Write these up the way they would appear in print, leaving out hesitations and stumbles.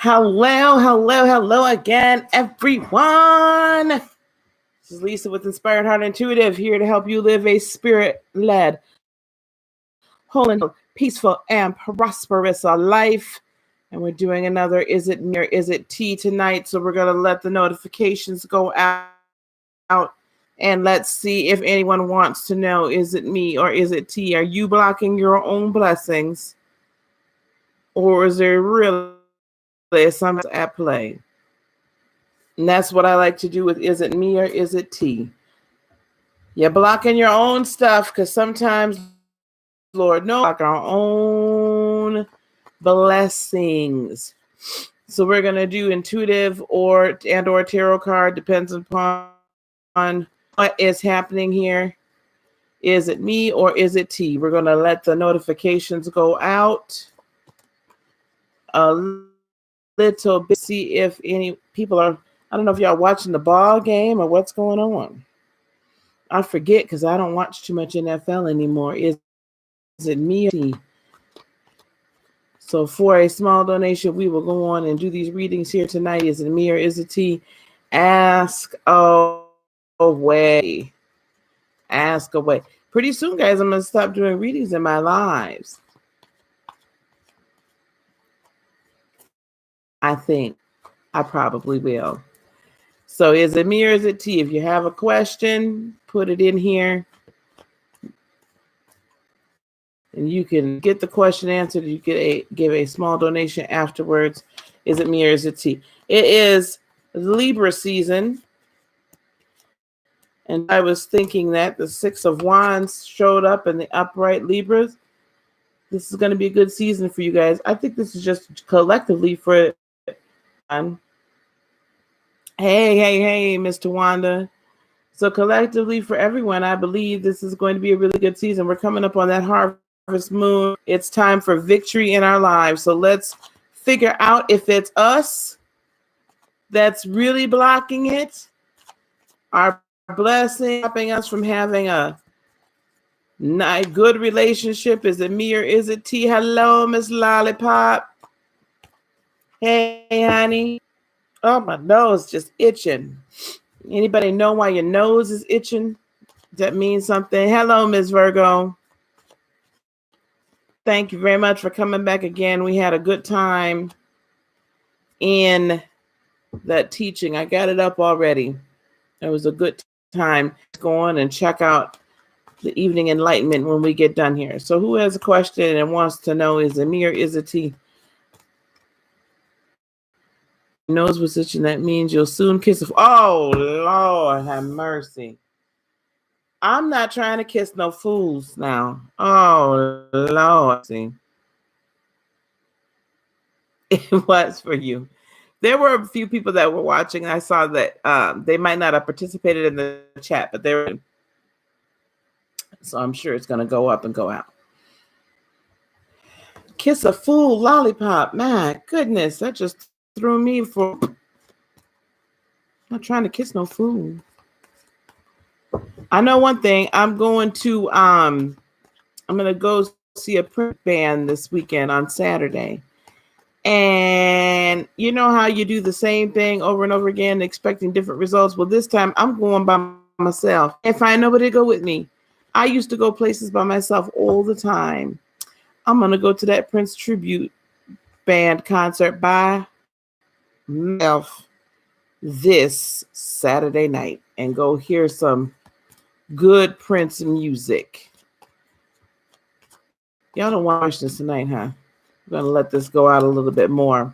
Hello again, everyone. This is Lisa with Inspired Heart Intuitive, here to help you live a spirit-led, whole and peaceful and prosperous life. And we're doing another Is It Me or Is It Tea tonight, so we're going to let the notifications go out and let's see if anyone wants to know, is it me or is it tea? Are you blocking your own blessings? Or is there really something at play? And that's what I like to do with Is It Me or Is It Tea? You're blocking your own stuff because sometimes, Lord knows, block our own blessings. So we're going to do intuitive or tarot card, depends upon what is happening here. Is it me or is it tea? We're going to let the notifications go out a little bit, see if any people are, I don't know if y'all watching the ball game or what's going on. I forget because I don't watch too much NFL anymore. Is it me or tea? So for a small donation, we will go on and do these readings here tonight. Is it me or is it tea? Ask away. Ask away. Pretty soon, guys, I'm going to stop doing readings in my lives. I think I probably will. So is it me or is it tea? If you have a question, put it in here. And you can get the question answered. You can give a small donation afterwards. Is it me or is it tea? It is Libra season. And I was thinking that the Six of Wands showed up in the upright Libras. This is going to be a good season for you guys. I think this is just collectively for... Hey, Mr. Wanda. So collectively for everyone, I believe this is going to be a really good season. We're coming up on that harvest moon. It's time for victory in our lives. So let's figure out if it's us that's really blocking it. Our blessing stopping us from having a good relationship. Is it me or is it tea? Hello, Miss Lollipop. Hey, honey. Oh, my nose just itching. Anybody know why your nose is itching? That means something. Hello, Miss Virgo. Thank you very much for coming back again. We had a good time in that teaching. I got it up already. It was a good time to go on and check out the evening enlightenment when we get done here. So who has a question and wants to know, is it me or is it tea? Nose position, that means you'll soon kiss a... Oh, Lord, have mercy. I'm not trying to kiss no fools now. Oh, Lord. See. It was for you. There were a few people that were watching. I saw that they might not have participated in the chat, but they were. So I'm sure it's going to go up and go out. Kiss a fool lollipop. My goodness, that just threw me for... I'm not trying to kiss no fool. I know one thing. I'm going to go see a print band this weekend on Saturday. And you know how you do the same thing over and over again, expecting different results? Well, this time I'm going by myself. If I nobody to go with me, I used to go places by myself all the time. I'm going to go to that Prince tribute band concert by myself this Saturday night and go hear some good Prince music. Y'all don't want to watch this tonight, huh? I'm going to let this go out a little bit more.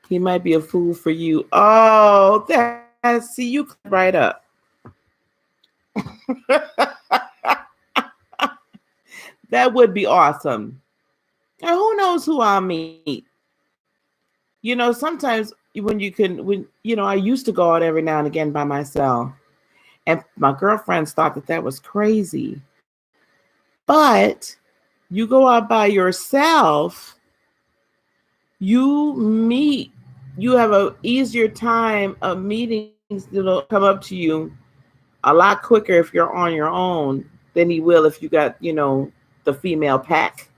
He might be a fool for you. Oh, see, you clip right up. That would be awesome. And who knows who I'll meet? You know, sometimes I used to go out every now and again by myself. And my girlfriends thought that was crazy. But you go out by yourself, you have an easier time of meeting that'll come up to you a lot quicker if you're on your own than you will if you got, the female pack.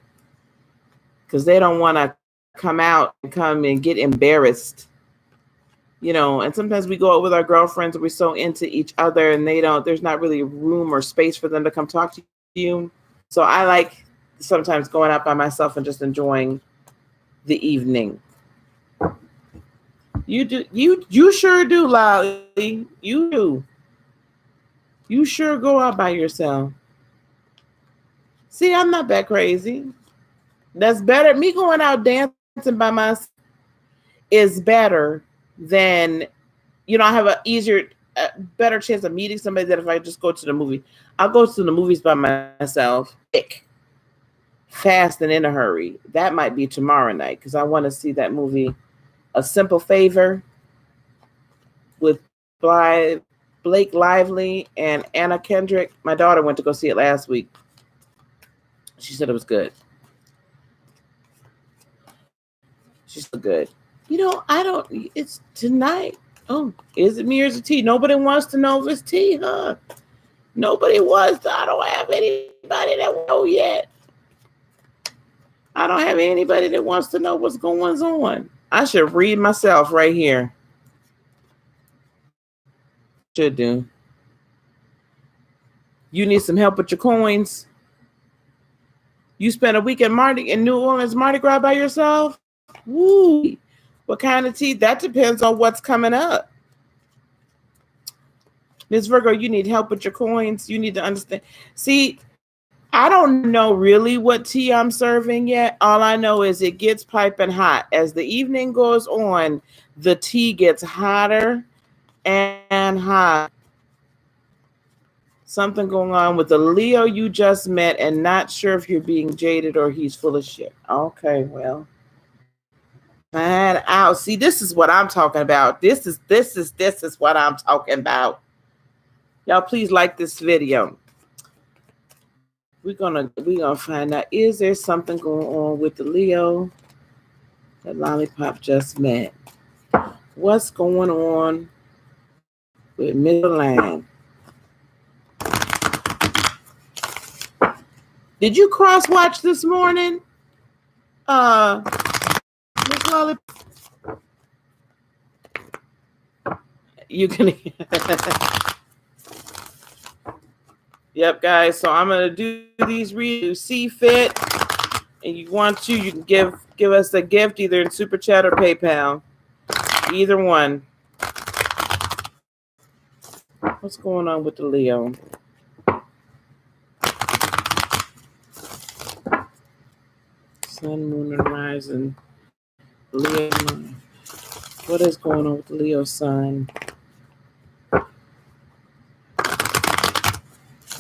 Because they don't want to come out and come and get embarrassed, you know. And sometimes we go out with our girlfriends and we're so into each other and there's not really room or space for them to come talk to you. So I like sometimes going out by myself and just enjoying the evening. You do, you sure do, Lolly. You do. You sure go out by yourself. See, I'm not that crazy. That's better. Me going out dancing by myself is better than, you know, I have a better chance of meeting somebody than if I just go to the movie. I'll go to the movies by myself, quick, fast, and in a hurry. That might be tomorrow night because I want to see that movie, A Simple Favor, with Blake Lively and Anna Kendrick. My daughter went to go see it last week. She said it was good. She's so good. You know, it's tonight. Oh, is it me or is it tea? Nobody wants to know if it's tea, huh? Nobody wants to. I don't have anybody that know yet. I don't have anybody that wants to know what's going on. I should read myself right here. Should do. You need some help with your coins? You spent a week in New Orleans Mardi Gras by yourself? Woo! What kind of tea? That depends on what's coming up. Ms. Virgo, you need help with your coins. You need to understand. See, I don't know really what tea I'm serving yet. All I know is it gets piping hot. As the evening goes on, the tea gets hotter and hot. Something going on with the Leo you just met and not sure if you're being jaded or he's full of shit. Okay, well. Find out. See, this is what I'm talking about. This is what I'm talking about. Y'all please like this video. We're gonna find out, is there something going on with the Leo that Lollipop just met? What's going on with Midland? Did you cross watch this morning? Miss Lollipop. You can. Yep, guys. So I'm gonna do these reads. You see fit, and you can give us a gift either in Super Chat or PayPal. Either one. What's going on with the Leo? Sun, moon, and rising. Leo. What is going on with the Leo sun?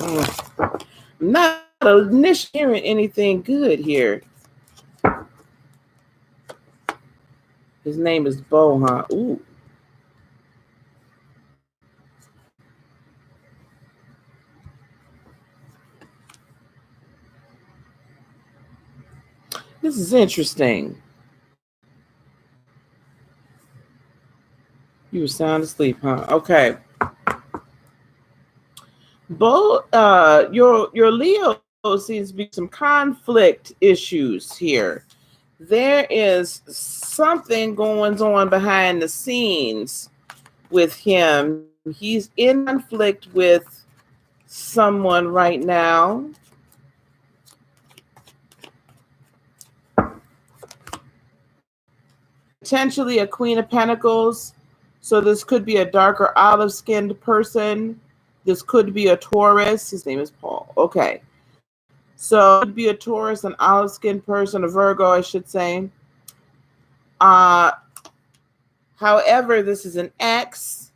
I'm not initially hearing anything good here. His name is Bo, huh? Ooh. This is interesting. You were sound asleep, huh? Okay. Bo, your Leo seems to be some conflict issues here. There is something going on behind the scenes with him. He's in conflict with someone right now. Potentially a Queen of Pentacles. So this could be a darker olive-skinned person. This could be a Taurus. His name is Paul. Okay. So it could be a Taurus, an olive-skinned person, a Virgo, I should say. However, this is an ex.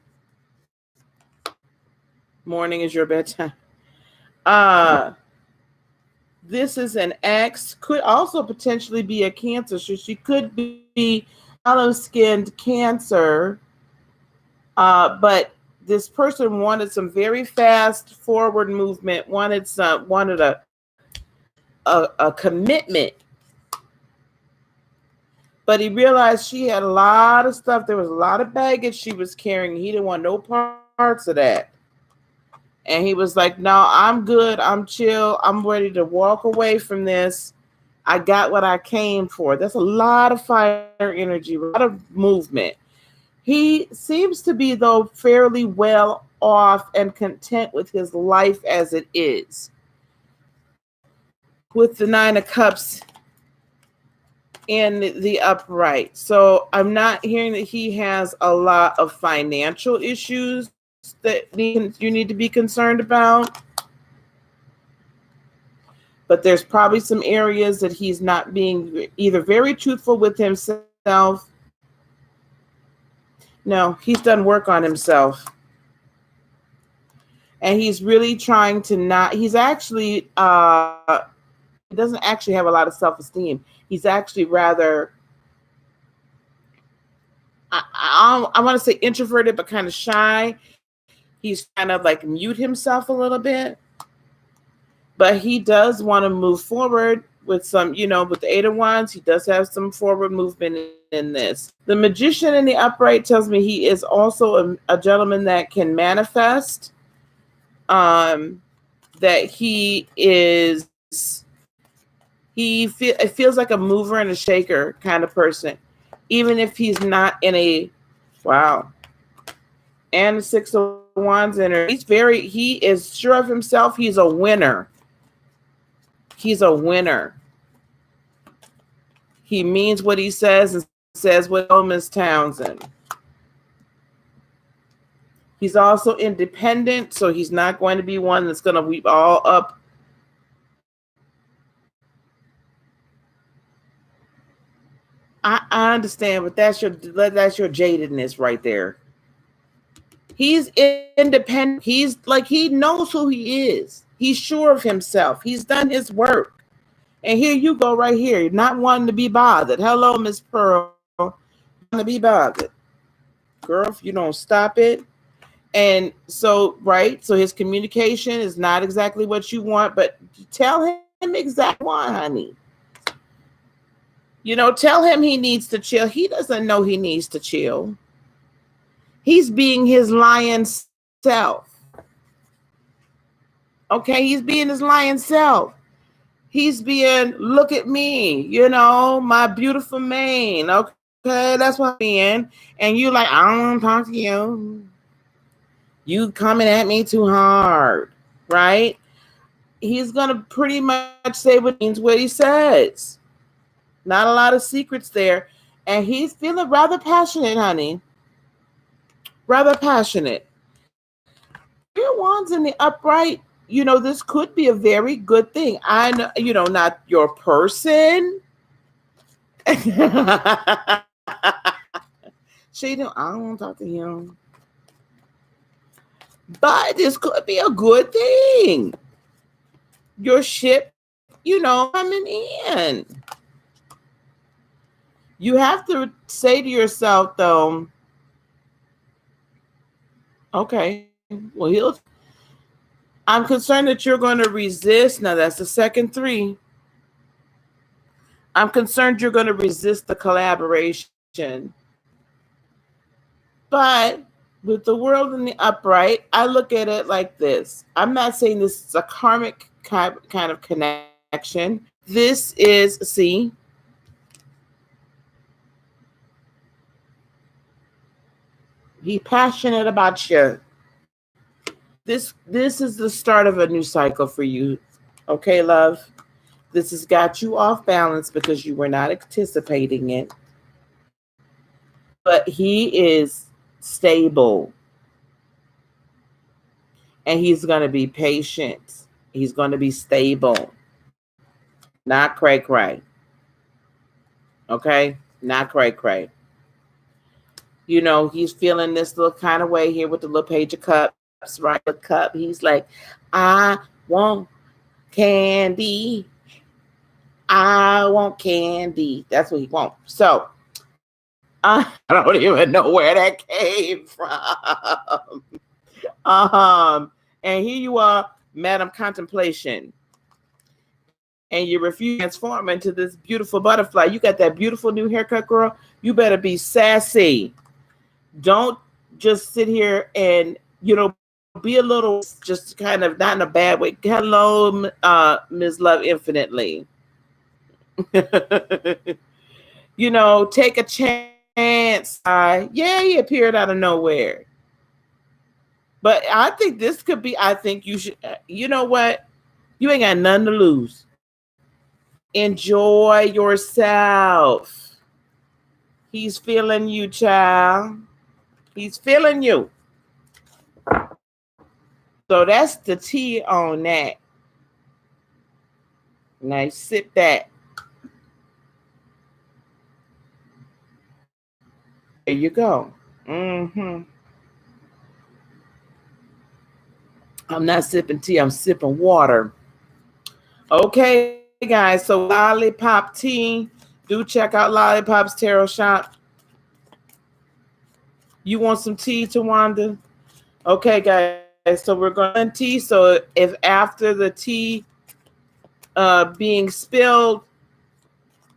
Morning is your bedtime. This is an ex. Could also potentially be a Cancer. So she could be olive-skinned Cancer. But this person wanted some very fast forward movement, wanted a commitment. But he realized she had a lot of stuff. There was a lot of baggage she was carrying. He didn't want no parts of that. And he was like, no, I'm good. I'm chill. I'm ready to walk away from this I got what I came for. That's a lot of fire energy, a lot of movement. He seems to be, though, fairly well off and content with his life as it is. With the Nine of Cups in the upright. So I'm not hearing that he has a lot of financial issues that you need to be concerned about. But there's probably some areas that he's not being either very truthful with himself. No, he's done work on himself. And he's really trying to not, he's actually, he doesn't actually have a lot of self-esteem. He's actually rather, I want to say introverted, but kind of shy. He's kind of like mute himself a little bit. But he does want to move forward with some, with the Eight of Wands, he does have some forward movement in this. The Magician in the upright tells me he is also a gentleman that can manifest. That he is, it feels like a mover and a shaker kind of person, even if he's not in a, wow. And the Six of Wands in her. He is sure of himself. He's a winner. He's a winner. He means what he says and says what Miss Townsend. He's also independent, so he's not going to be one that's going to weep all up. I understand, but that's your jadedness right there. He's independent. He's like, he knows who he is. He's sure of himself. He's done his work. And here you go right here, not wanting to be bothered. Hello, Miss Pearl. Want to be bothered. Girl, if you don't stop it. And so, right, so his communication is not exactly what you want, but tell him exactly what, honey. Tell him he needs to chill. He doesn't know he needs to chill. He's being his lion self. Okay, he's being his lion self. He's being, look at me, my beautiful mane. Okay, that's what I'm being. And you like, I don't want to talk to you. You coming at me too hard, right? He's going to pretty much say what he says. Not a lot of secrets there. And he's feeling rather passionate, honey. Rather passionate. Your Wands in the upright, this could be a very good thing. I know, not your person. I don't want to talk to him. But this could be a good thing. Your ship, coming in. You have to say to yourself, though, okay, well, I'm concerned that you're going to resist. Now, that's the second 3. I'm concerned you're going to resist the collaboration. But with the World in the upright, I look at it like this. I'm not saying this is a karmic kind of connection. This is, see, he's passionate about you. This is the start of a new cycle for you. Okay, love? This has got you off balance because you were not anticipating it. But he is stable. And he's going to be patient. He's going to be stable. Not cray-cray. Okay? Not cray-cray. He's feeling this little kind of way here with the little Page of Cups, right? The cup. He's like, I want candy. I want candy. That's what he wants. So, I don't even know where that came from. And here you are, Madam Contemplation. And you refuse to transform into this beautiful butterfly. You got that beautiful new haircut, girl. You better be sassy. Don't just sit here and, be a little, just kind of not in a bad way. Hello, Ms. Love Infinitely. Take a chance. Yeah, he appeared out of nowhere. But I think this could be, I think you should, you know what? You ain't got nothing to lose. Enjoy yourself. He's feeling you, child. He's feeling you. So that's the tea on that. Now sip that. There you go. I'm not sipping tea. I'm sipping water. Okay, guys. So Lollipop Tea. Do check out Lollipop's Tarot Shop. You want some tea, Tawanda? Okay, guys. So we're going to tea. So if after the tea being spilled,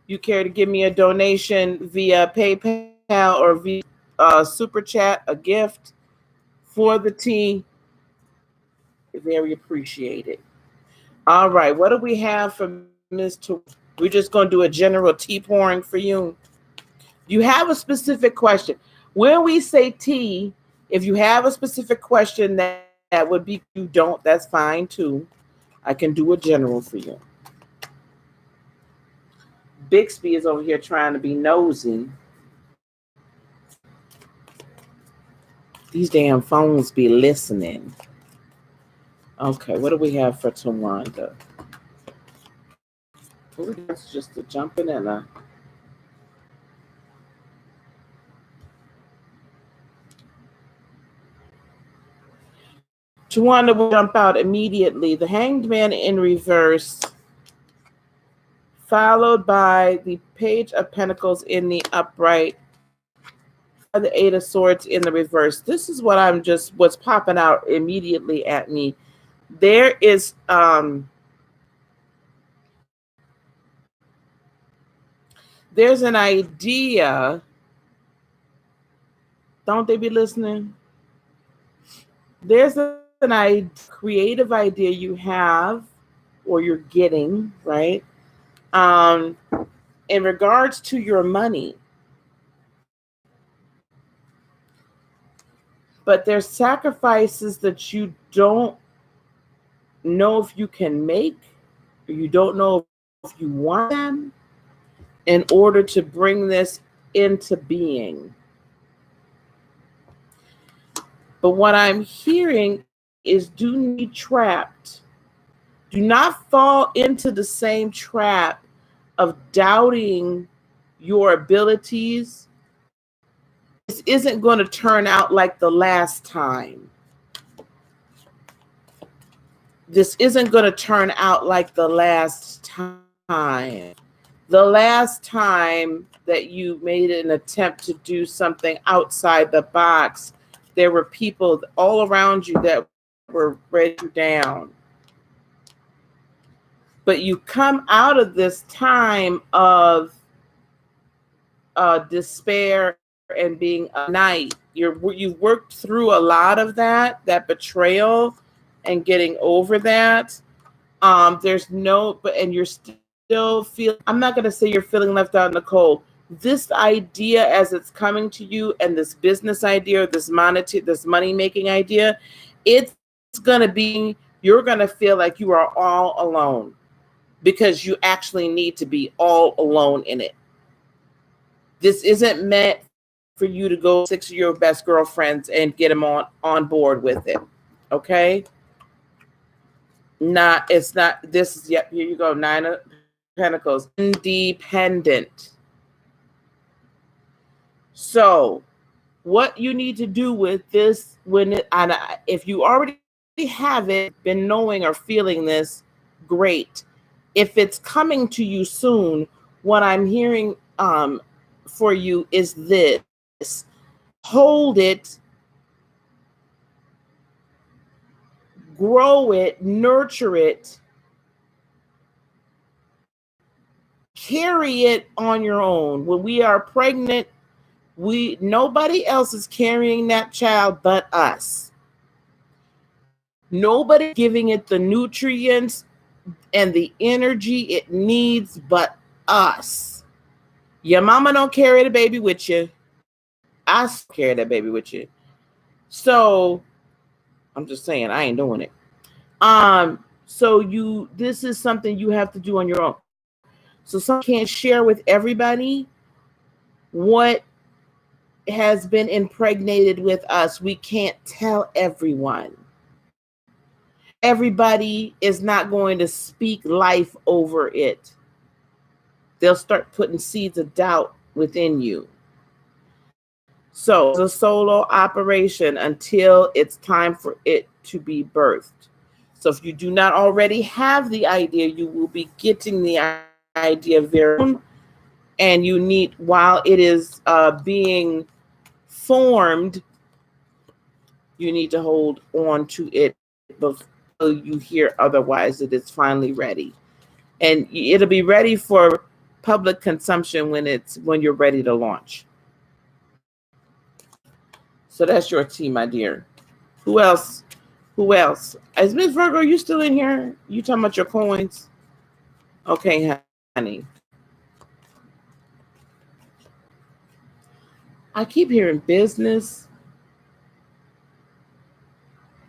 you care to give me a donation via PayPal or via Super Chat, a gift for the tea, very appreciated. All right. What do we have for Ms. We're just going to do a general tea pouring for you. You have a specific question. When we say tea, if you have a specific question that would be, you don't, that's fine too. I can do a general for you. Bixby is over here trying to be nosy. These damn phones be listening. Okay, what do we have for Tawanda? Ooh, that's just a jumping in a. Tawanda will jump out immediately. The Hanged Man in reverse, followed by the Page of Pentacles in the upright, the Eight of Swords in the reverse. This is what's popping out immediately at me. There is there's an idea. Don't they be listening? There's an creative idea you have or you're getting, right? In regards to your money. But there's sacrifices that you don't know if you can make, or you don't know if you want them in order to bring this into being. But what I'm hearing is do not be trapped. Do not fall into the same trap of doubting your abilities. This isn't going to turn out like the last time. This isn't going to turn out like the last time. The last time that you made an attempt to do something outside the box, there were people all around you that were ready you down. But you come out of this time of despair and being a knight. You've worked through a lot of that betrayal and getting over that. There's no, and you're still feeling, I'm not going to say you're feeling left out in the cold. This idea as it's coming to you, and this business idea, or this money making idea, it's going to be, you're going to feel like you are all alone because you actually need to be all alone in it. This isn't meant for you to go 6 of your best girlfriends and get them on board with it. Okay? It's not, this is, yep, here you go, Nine of Pentacles, independent. So what you need to do with this, if you already have it, been knowing or feeling this, great. If it's coming to you soon, what I'm hearing for you is this: hold it, grow it, nurture it, carry it on your own. When we are pregnant, nobody else is carrying that child but us. Nobody giving it the nutrients and the energy it needs but us. Your mama don't carry the baby with you. I carry that baby with you. So I'm just saying, I ain't doing it. So this is something you have to do on your own. So some can't share with everybody what has been impregnated with us. We can't tell everyone. Everybody is not going to speak life over it. They'll start putting seeds of doubt within you. So it's a solo operation until it's time for it to be birthed. So if you do not already have the idea, you will be getting the idea very soon. And you need, while it is being formed, you need to hold on to it before you hear otherwise that it's finally ready. And it'll be ready for public consumption when you're ready to launch. So that's your tea, my dear. Who else? Is Miss Virgo, you still in here? You talking about your coins? Okay, honey. I keep hearing business,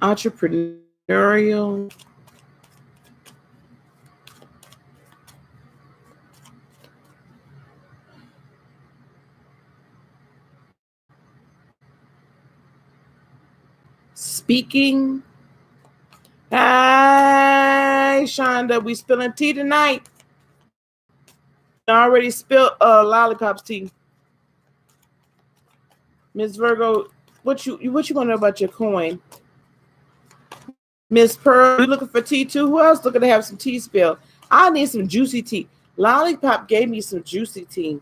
entrepreneurial. Speaking. Hi, Shonda. We spilling tea tonight. I already spilled lollipops tea. Miss Virgo, what you want to know about your coin? Miss Pearl, you looking for tea too? Who else looking to have some tea spill? I need some juicy tea. Lollipop gave me some juicy tea.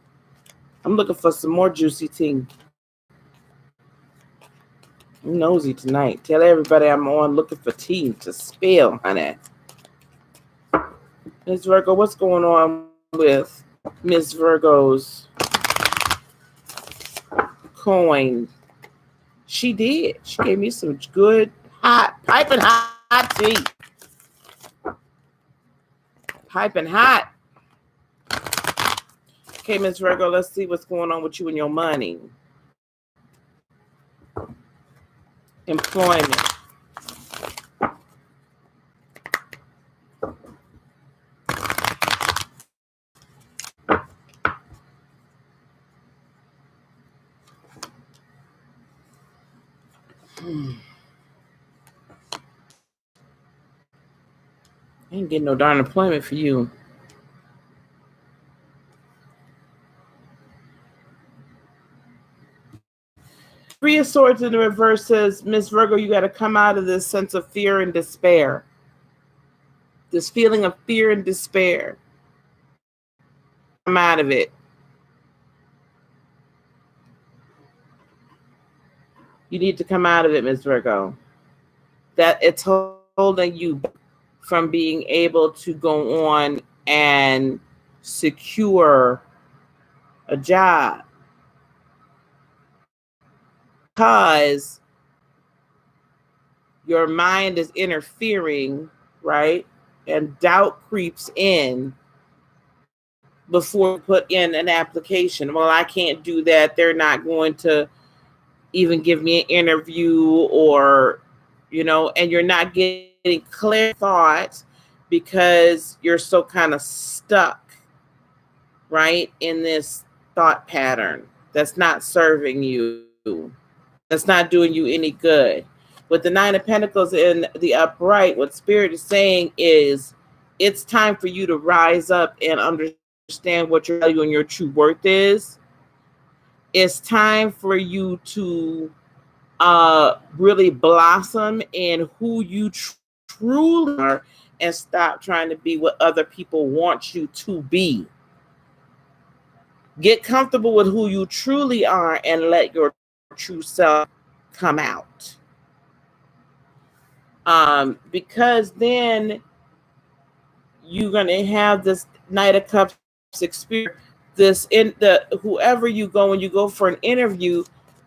I'm looking for some more juicy tea. I'm nosy tonight. Tell everybody I'm on looking for tea to spill, honey. Miss Virgo, what's going on with Miss Virgo's coin? She did. She gave me some good piping hot tea. Piping hot. Okay, Miss Virgo, let's see what's going on with you and your money. Employment. I ain't getting no darn employment for you. Three of Swords in the reverse says, Miss Virgo, you got to come out of this sense of fear and despair. This feeling of fear and despair. Come out of it. You need to come out of it, Miss Virgo. That it's holding you from being able to go on and secure a job. Because your mind is interfering, right? And doubt creeps in before you put in an application. Well, I can't do that. They're not going to even give me an interview, or, and you're not getting clear thoughts because you're so kind of stuck, right, in this thought pattern that's not serving you. That's not doing you any good. With the Nine of Pentacles in the upright, what Spirit is saying is it's time for you to rise up and understand what your value and your true worth is. It's time for you to really blossom in who you truly are and stop trying to be what other people want you to be. Get comfortable with who you truly are and let your true self come out. Because then you're going to have this Knight of Cups experience. Whoever you go, when you go for an interview,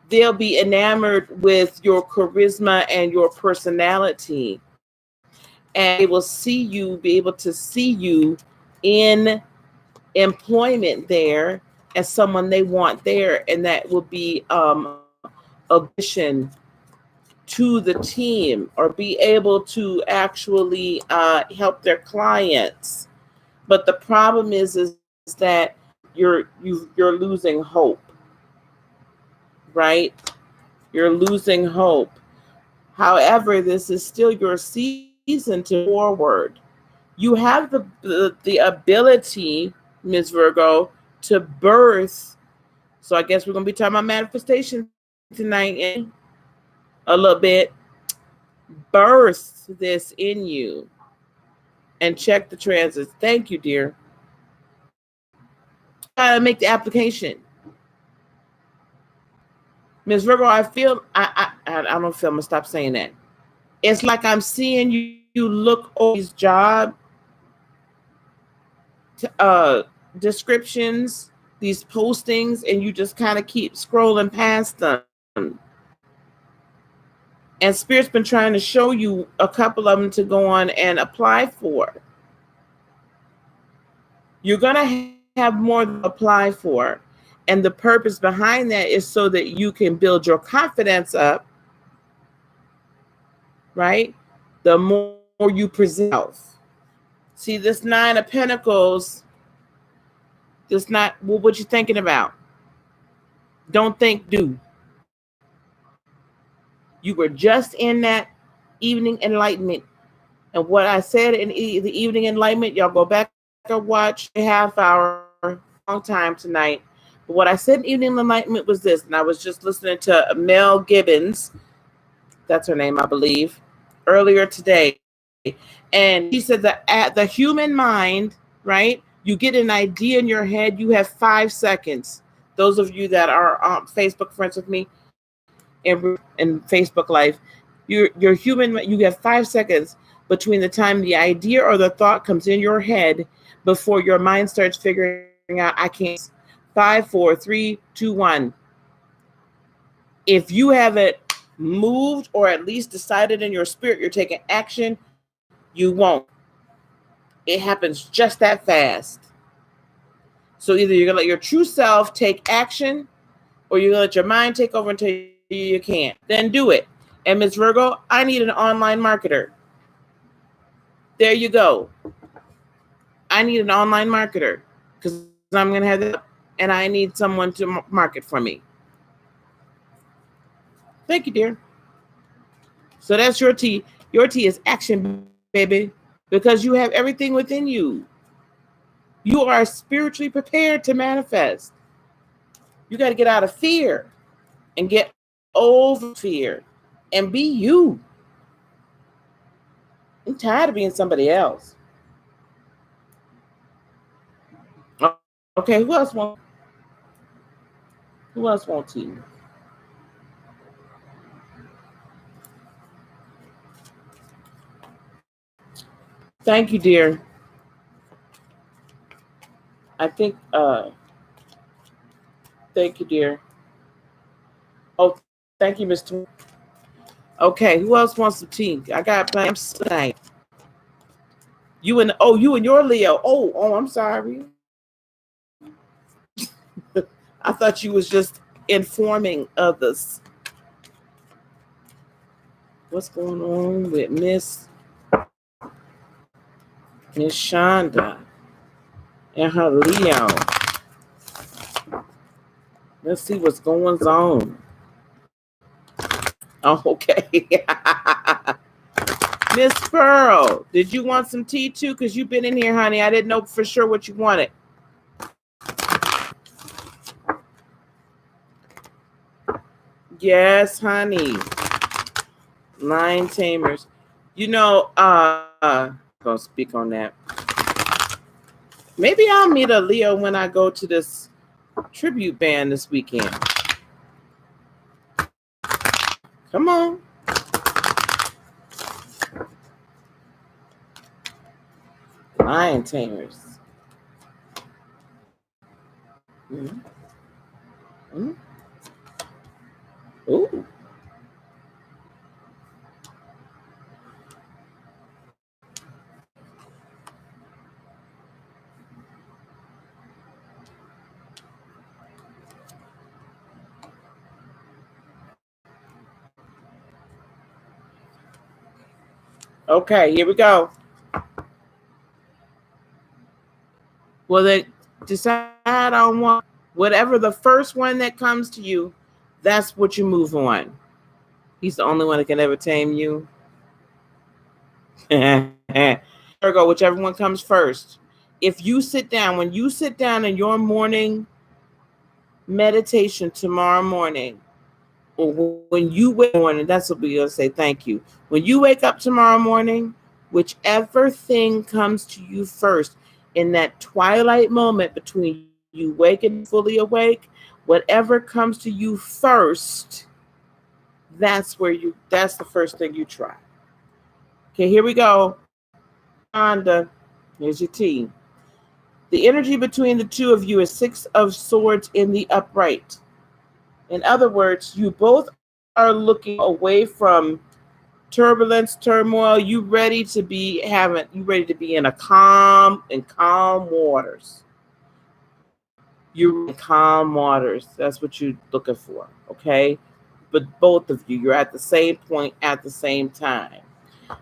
they'll be enamored with your charisma and your personality. And they will be able to see you in employment there as someone they want there, and that will be addition to the team, or be able to actually help their clients. But the problem is that you're losing hope, right? You're losing hope. However, this is still your season to forward. You have the ability, Ms. Virgo, to birth. So I guess we're going to be talking about manifestation tonight, and a little bit. Birth this in you and check the transits. Thank you, dear. Make the application. Ms. Virgo, I feel, I don't feel, I'm going to stop saying that. It's like I'm seeing you look over these job descriptions, these postings, and you just kind of keep scrolling past them. And Spirit's been trying to show you a couple of them to go on and apply for. You're going to have more to apply for. And the purpose behind that is so that you can build your confidence up, right? The more you present. See, this Nine of Pentacles, this not, well, what you thinking about? Don't think, do. You were just in that evening enlightenment. And what I said in the evening enlightenment, y'all go back and watch a half hour, long time tonight. But what I said in evening enlightenment was this, and I was just listening to Mel Gibbons, that's her name, I believe, earlier today. And she said that at the human mind, right, you get an idea in your head, you have 5 seconds. Those of you that are Facebook friends with me in Facebook Live, your human, you have 5 seconds between the time the idea or the thought comes in your head before your mind starts figuring out, I can't. 5, 4, 3, 2, 1. If you haven't moved or at least decided in your spirit you're taking action, you won't. It happens just that fast. So either you're going to let your true self take action, or you're going to let your mind take over until you can't. Then do it. And Ms. Virgo, I need an online marketer. There you go. I need an online marketer because I'm going to have that, and I need someone to market for me. Thank you, dear. So that's your T. Your T is action, baby, because you have everything within you. You are spiritually prepared to manifest. You got to get out of fear and get over fear and be you. I'm tired of being somebody else. Okay, who else wants T? Thank you, dear. I think thank you, dear. Oh, thank you, Mr. Okay, who else wants some tea? I got plans tonight. You and your Leo. Oh, I'm sorry. I thought you was just informing others. What's going on with Miss Shonda and her Leo? Let's see what's going on. Oh, okay. Miss Pearl, did you want some tea too? Because you've been in here, honey. I didn't know for sure what you wanted. Yes, honey. Lion Tamers. You know, gonna speak on that. Maybe I'll meet a Leo when I go to this tribute band this weekend. Come on. Lion Tamers. Mm-hmm. Mm-hmm. Ooh. Okay, here we go. Well, then decide on one. Whatever the first one that comes to you, that's what you move on. He's the only one that can ever tame you. Virgo, whichever one comes first. If you sit down, when you sit down in your morning meditation tomorrow morning, or when you wake up morning, that's what we're going to say thank you. When you wake up tomorrow morning, whichever thing comes to you first in that twilight moment between you waking and fully awake, whatever comes to you first, that's the first thing you try. Okay, here we go. Honda, here's your team. The energy between the two of you is 6 of Swords in the upright. In other words, you both are looking away from turbulence, turmoil. You ready to be in a calm waters. You're in calm waters. That's what you're looking for. Okay. But both of you're at the same point at the same time.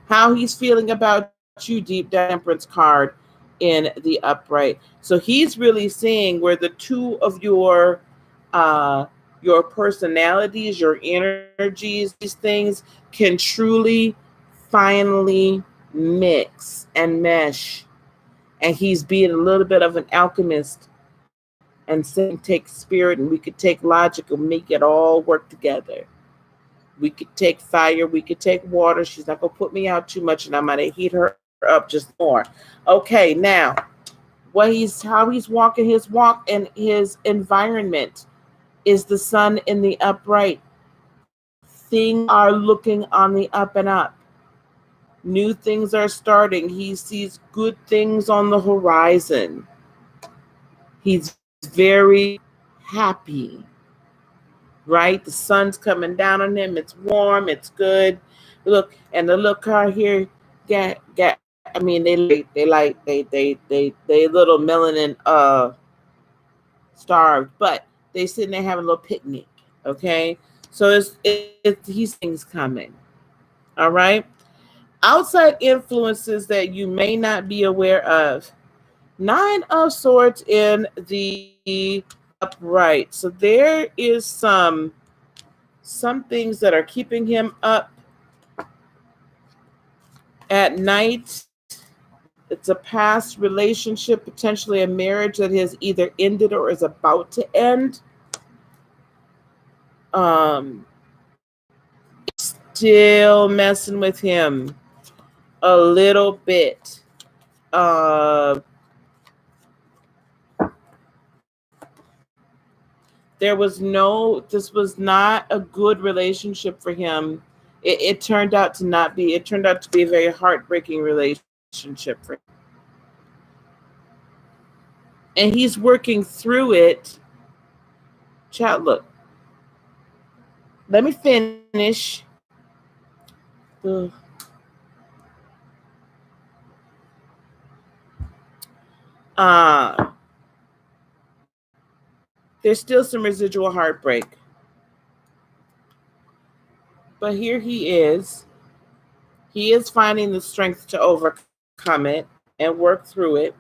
How he's feeling about you, deep down, Temperance card in the upright. So he's really seeing where the two of your personalities, your energies, these things can truly finally mix and mesh. And he's being a little bit of an alchemist and saying, take spirit and we could take logic and make it all work together. We could take fire, we could take water. She's not going to put me out too much, and I'm going to heat her up just more. Okay, now, how he's walking his walk and his environment is the sun in the upright. Things are looking on the up and up. New things are starting. He sees good things on the horizon. He's very happy. Right? The sun's coming down on him. It's warm. It's good. Look, and the little car here, they little melanin starved, but they sitting there having a little picnic. Okay, so he's things coming. All right. Outside influences that you may not be aware of. 9 of Swords in the upright. So there is some things that are keeping him up at night. It's a past relationship, potentially a marriage that has either ended or is about to end. Still messing with him a little bit. This was not a good relationship for him. It turned out to not be. It turned out to be a very heartbreaking relationship for him. And he's working through it. Chat, look. Let me finish. Ugh. There's still some residual heartbreak. But here he is. He is finding the strength to overcome it and work through it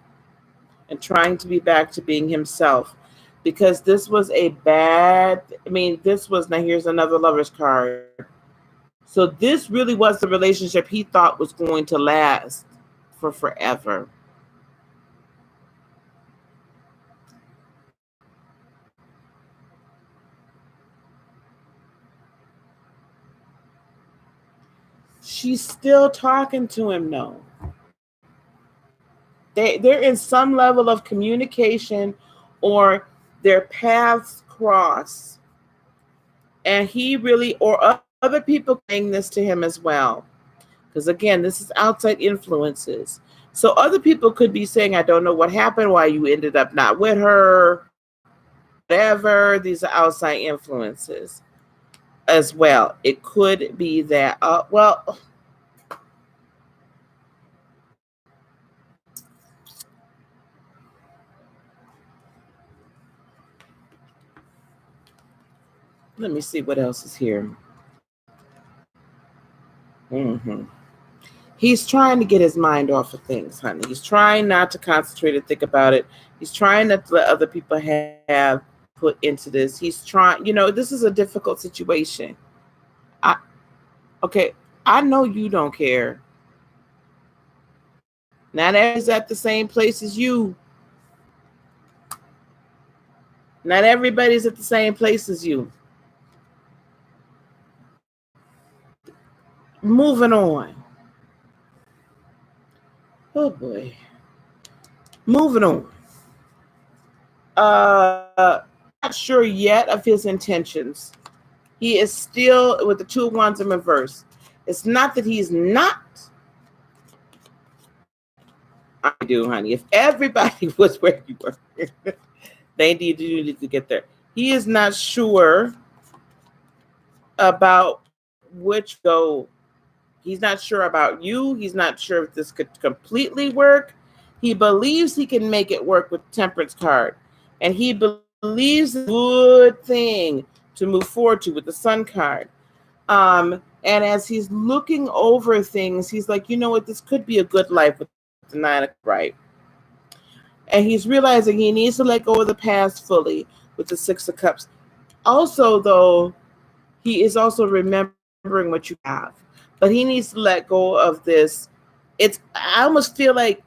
and trying to be back to being himself. Because this was now here's another Lover's card. So this really was the relationship he thought was going to last for forever. She's still talking to him, though. They're in some level of communication or their paths cross. And he really, or other people saying this to him as well. Because again, this is outside influences. So other people could be saying, I don't know what happened, why you ended up not with her, whatever. These are outside influences as well. It could be that, let me see what else is here. He's trying to get his mind off of things, honey. He's trying not to concentrate and think about it. He's trying not to let other people have put into this. He's trying, this is a difficult situation. Okay, I know you don't care. Not everybody's at the same place as you. Not everybody's at the same place as you. Moving on. Oh boy. Moving on. Not sure yet of his intentions. He is still with the 2 of Wands in reverse. It's not that he's not. I do, honey. If everybody was where you were, they need to get there. He is not sure about which go. He's not sure about you. He's not sure if this could completely work. He believes he can make it work with Temperance card. And he believes it's a good thing to move forward to with the Sun card. And as he's looking over things, he's like, you know what? This could be a good life with the 9 of right. And he's realizing he needs to let go of the past fully with the 6 of Cups. Also, though, he is also remembering what you have. But he needs to let go of this. I almost feel like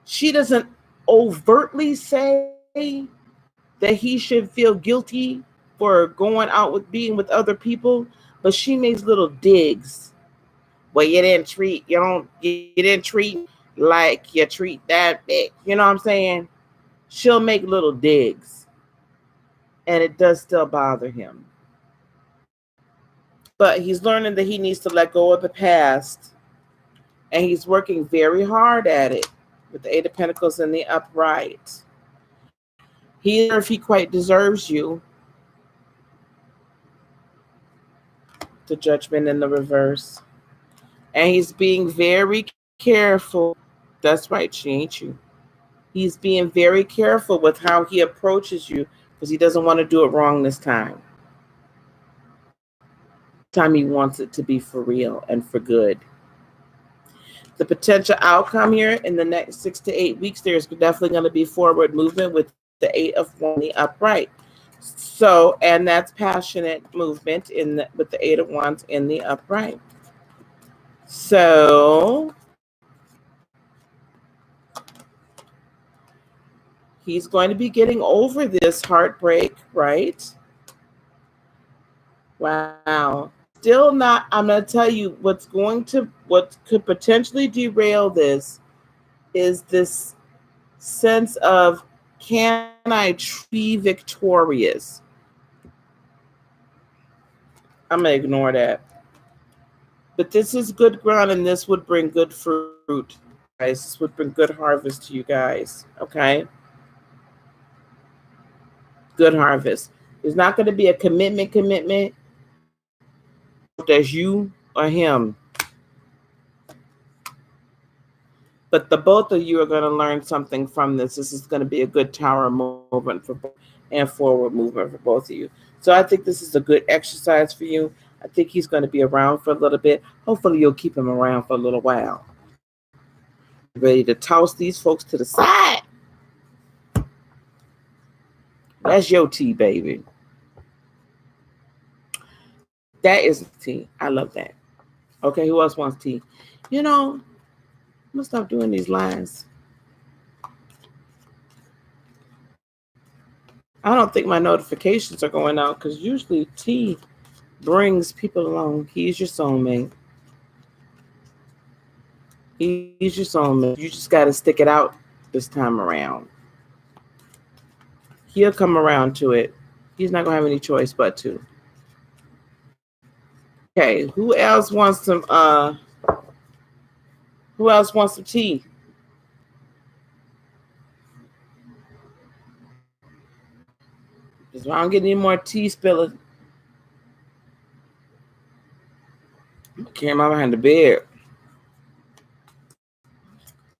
she doesn't overtly say that he should feel guilty for going out being with other people, but she makes little digs. Well, you didn't treat like you treat that bitch. You know what I'm saying? She'll make little digs. And it does still bother him. But he's learning that he needs to let go of the past. And he's working very hard at it with the 8 of Pentacles in the upright. He, if he quite deserves you. The Judgment in the reverse. And he's being very careful. That's right, she ain't you. He's being very careful with how he approaches you because he doesn't want to do it wrong this time. Time he wants it to be for real and for good. The potential outcome here in the next 6 to 8 weeks, there's definitely going to be forward movement with the 8 of Wands in the upright. So, and that's passionate movement with the 8 of Wands in the upright. So, he's going to be getting over this heartbreak, right? Wow. Still not, I'm going to tell you what could potentially derail this is this sense of, can I be victorious? I'm going to ignore that. But this is good ground and this would bring good fruit, guys. This would bring good harvest to you guys, okay? Good harvest. There's not going to be a commitment. There's you or him. But the both of you are going to learn something from this. This is going to be a good tower movement for both and forward movement for both of you. So I think this is a good exercise for you. I think he's going to be around for a little bit. Hopefully you'll keep him around for a little while. Ready to toss these folks to the side. That's your tea, baby. That is tea. I love that. Okay, who else wants tea? I'm going to stop doing these lines. I don't think my notifications are going out because usually tea brings people along. He's your soulmate. He's your soulmate. You just got to stick it out this time around. He'll come around to it. He's not going to have any choice but to. Okay, who else wants some tea? Because I don't get any more tea spilling. I'm carrying my behind the bed.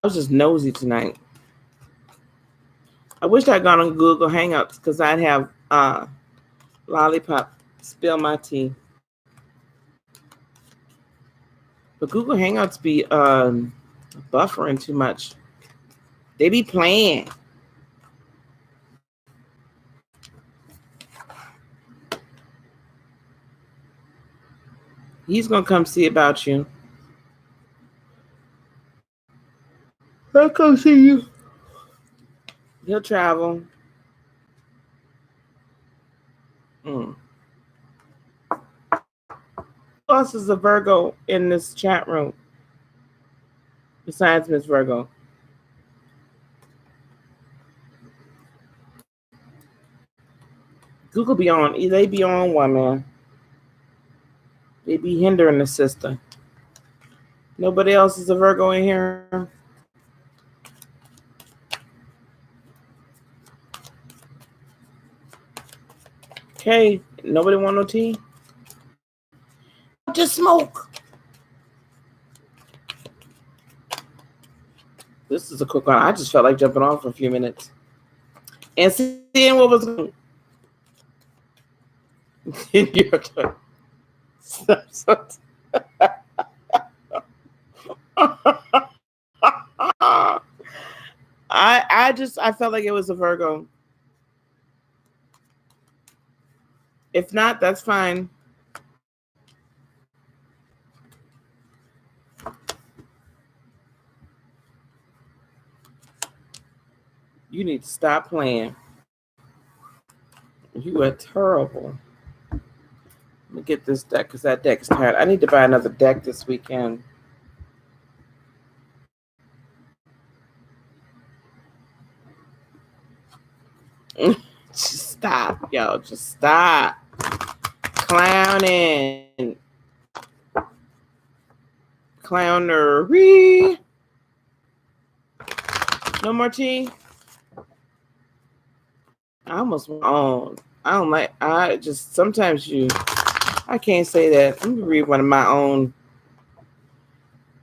I was just nosy tonight. I wish I'd gone on Google Hangouts because I'd have Lollipop spill my tea. But Google Hangouts be buffering too much. They be playing. He's gonna come see about you. He'll come see you. He'll travel. Who else is a Virgo in this chat room besides Miss Virgo? Google be on. They be on one, man. They be hindering the sister. Nobody else is a Virgo in here. Okay, nobody want no tea? Just smoke. This is a quick one. I just felt like jumping off for a few minutes and seeing what was going on. I felt like it was a Virgo. If not, that's fine. You need to stop playing. You are terrible. Let me get this deck because that deck is tired. I need to buy another deck this weekend. Just stop, yo. Just stop clowning. Clownery. No more tea? I almost went on. I don't like, I just, sometimes I can't say that. Let me read one of my own.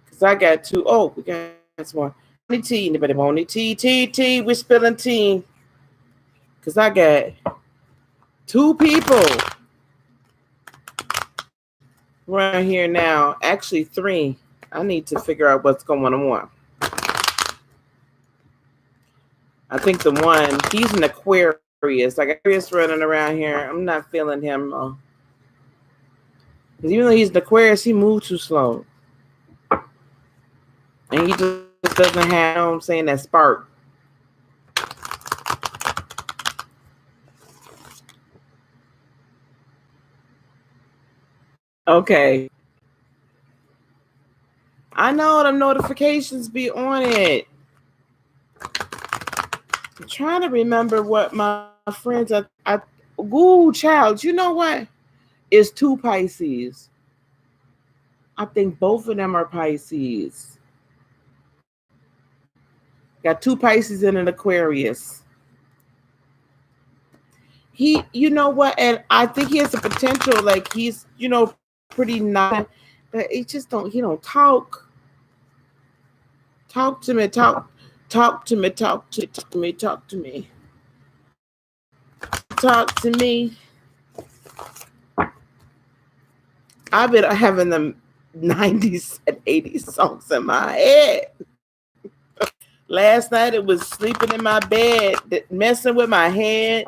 Because I got two. Oh, we got some more. Any tea? Anybody want any tea? Tea. We're spilling tea. Because I got two people right here now. Actually, three. I need to figure out what's going on. I think the one, he's an Aquarius. Like Aquarius running around here. I'm not feeling him. Because even though he's an Aquarius, he moves too slow. And he just doesn't have, you know what I'm saying, that spark. Okay. I know the notifications be on it. I'm trying to remember what my friends ooh, child, you know what? It's two Pisces. I think both of them are Pisces. Got two Pisces and an Aquarius. He, you know what? And I think he has the potential, like he's, pretty nice, but he don't talk. Talk to me. Talk to me. Talk to me. Talk to me. Talk to me. I've been having the 90s and 80s songs in my head. Last night it was sleeping in my bed, messing with my head.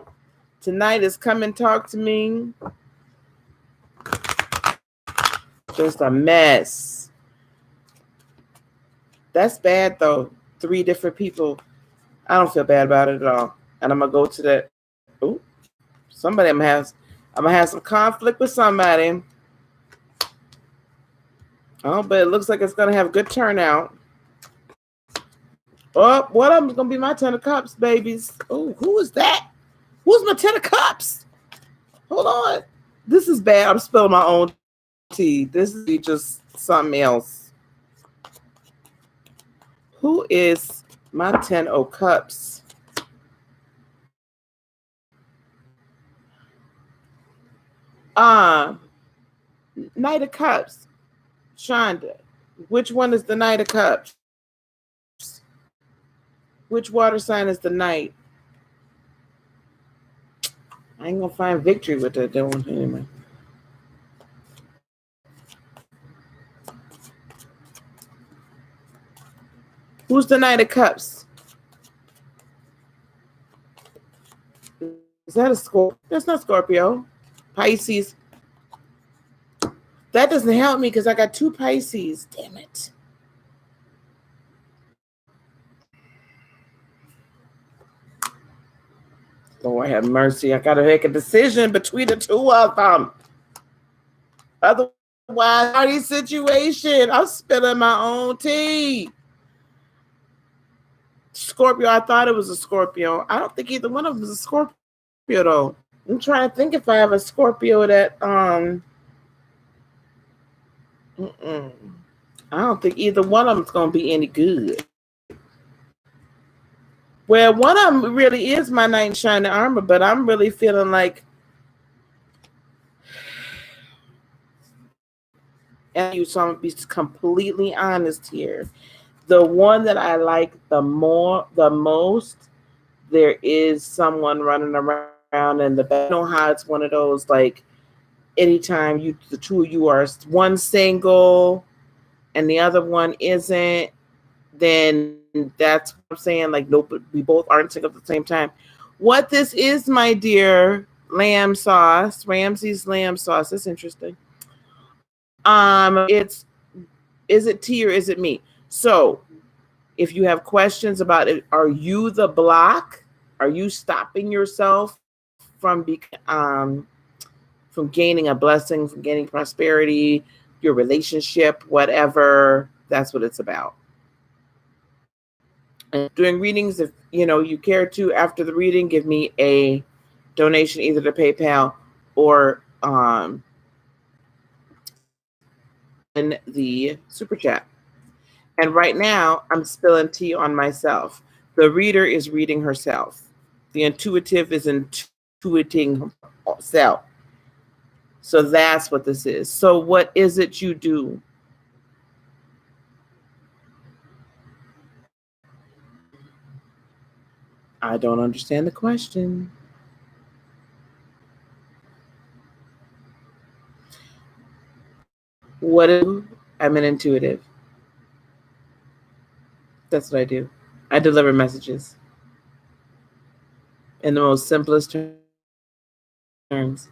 Tonight is come and talk to me. Just a mess. That's bad though. 3 different people. I don't feel bad about it at all. And I'm gonna go to that. Oh, somebody I'm gonna have some conflict with somebody. Oh, but it looks like it's gonna have a good turnout. Oh, one of them's gonna be my 10 of cups, babies. Oh, who is that? Who's my 10 of cups? Hold on. This is bad. I'm spilling my own tea. This is just something else. Who is my 10 of cups? Knight of Cups. Shonda. Which one is the Knight of Cups? Which water sign is the Knight? I ain't gonna find victory with that one anyway. Who's the Knight of Cups? Is that a Scorpio? That's not Scorpio. Pisces. That doesn't help me because I got 2 Pisces. Damn it. Lord have mercy. I got to make a decision between the 2 of them. Otherwise, party situation. I'm spilling my own tea. Scorpio. I thought it was a Scorpio. I don't think either one of them is a Scorpio, though. I'm trying to think if I have a Scorpio that, I don't think either one of them is going to be any good. Well, one of them really is my knight in shining armor, but I'm really feeling like, and you, so I'm going to be completely honest here. The one that I like the most, there is someone running around in the back. You know how it's one of those, like, anytime the 2 of you are one single and the other one isn't, then that's what I'm saying. Like, nope, we both aren't single at the same time. What this is, my dear, lamb sauce, Ramsey's lamb sauce. That's interesting. Is it tea or is it me? So if you have questions about it, are you the block? Are you stopping yourself from gaining a blessing, from gaining prosperity, your relationship, whatever? That's what it's about. And doing readings, if you care to, after the reading, give me a donation either to PayPal or in the super chat. And right now, I'm spilling tea on myself. The reader is reading herself. The intuitive is intuiting herself. So that's what this is. So what is it you do? I don't understand the question. I'm an intuitive. That's what I do. I deliver messages in the most simplest terms.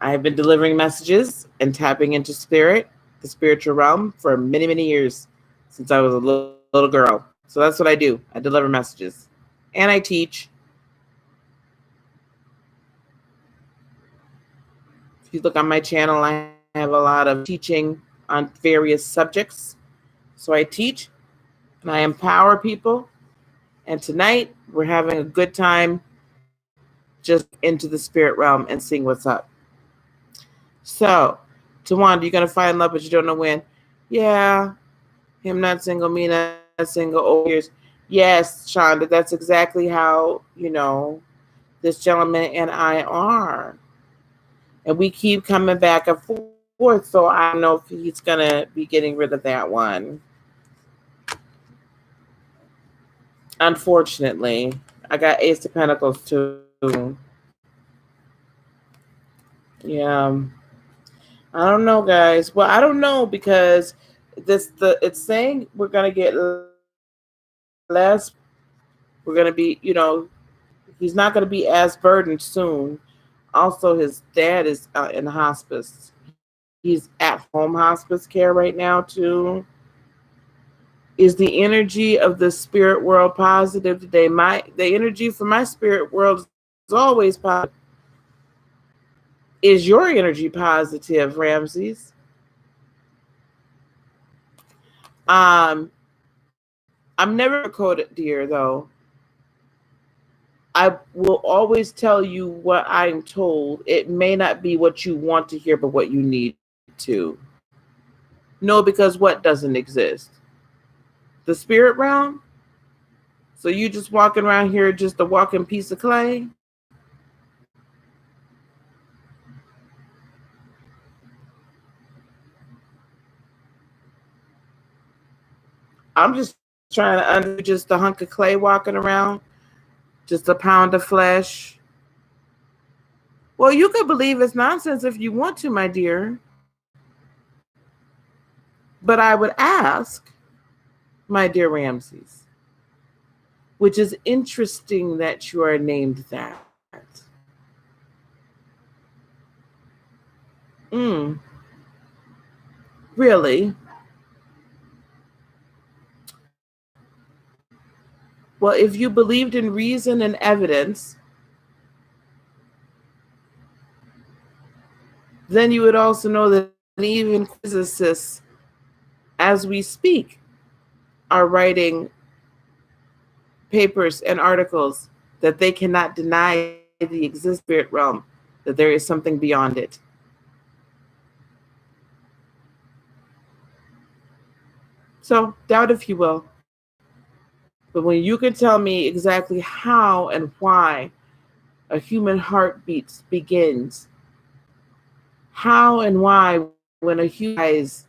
I have been delivering messages and tapping into spirit, the spiritual realm, for many, many years, since I was a little girl. So that's what I do. I deliver messages. And I teach. If you look on my channel, I have a lot of teaching on various subjects. So I teach and I empower people. And tonight, we're having a good time just into the spirit realm and seeing what's up. So, Tawanda, you're going to find love, but you don't know when. Yeah, him not single, me not single, over years. Yes, Shonda, that's exactly how, this gentleman and I are. And we keep coming back and forth, so I don't know if he's going to be getting rid of that one. Unfortunately, I got Ace of Pentacles too. Yeah. I don't know, guys. Well, I don't know because it's saying we're going to get less. We're going to be, he's not going to be as burdened soon. Also, his dad is in hospice. He's at home hospice care right now too. Is the energy of the spirit world positive today? The energy for my spirit world is always positive. Is your energy positive, Ramses? I'm never coded, dear, though. I will always tell you what I'm told. It may not be what you want to hear, but what you need to. No, because what doesn't exist? The spirit realm? So you just walking around here just a walking piece of clay? I'm just trying to undo just a hunk of clay walking around, just a pound of flesh. Well, you could believe it's nonsense if you want to, my dear. But I would ask, my dear Ramses, which is interesting that you are named that. Really? Well, if you believed in reason and evidence, then you would also know that even physicists, as we speak, are writing papers and articles that they cannot deny the existing spirit realm, that there is something beyond it. So, doubt if you will. But when you can tell me exactly how and why a human heartbeat begins, how and why when a human dies,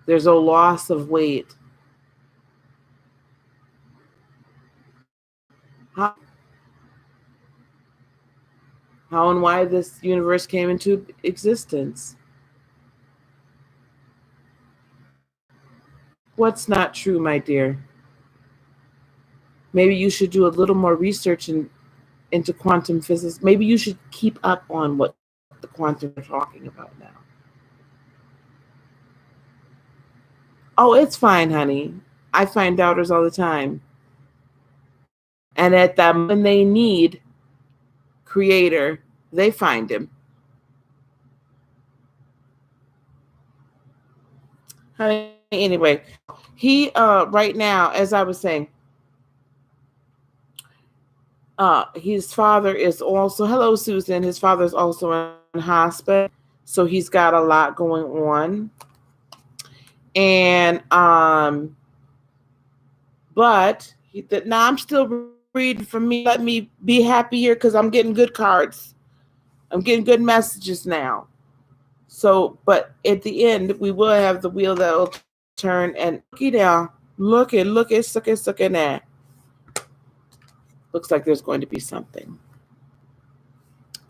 there's a loss of weight. How and why this universe came into existence. What's not true, my dear? Maybe you should do a little more research into quantum physics. Maybe you should keep up on what the quantum are talking about now. Oh, it's fine, honey. I find doubters all the time. And at that when they need creator, they find him. Honey, anyway, he right now, as I was saying, his father is also, hello Susan, his father is also in hospice, so he's got a lot going on. And but now I'm still reading for me. Let me be happy here because I'm getting good cards. I'm getting good messages now. So, but at the end, we will have the wheel that'll turn and looky now. Look at, suck at that. Looks like there's going to be something.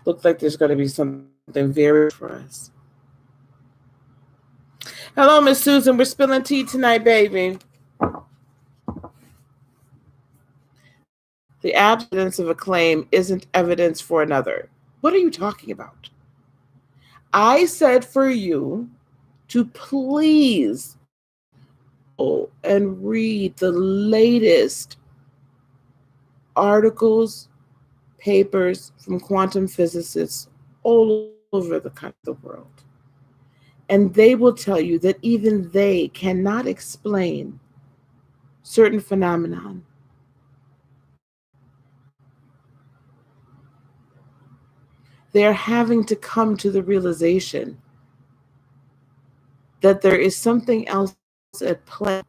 Looks like there's going to be something very for us. Hello, Miss Susan. We're spilling tea tonight, baby. The absence of a claim isn't evidence for another. What are you talking about? I said for you to please go and read the latest articles, papers from quantum physicists all over the world. And they will tell you that even they cannot explain certain phenomenon. They are having to come to the realization that there is something else at play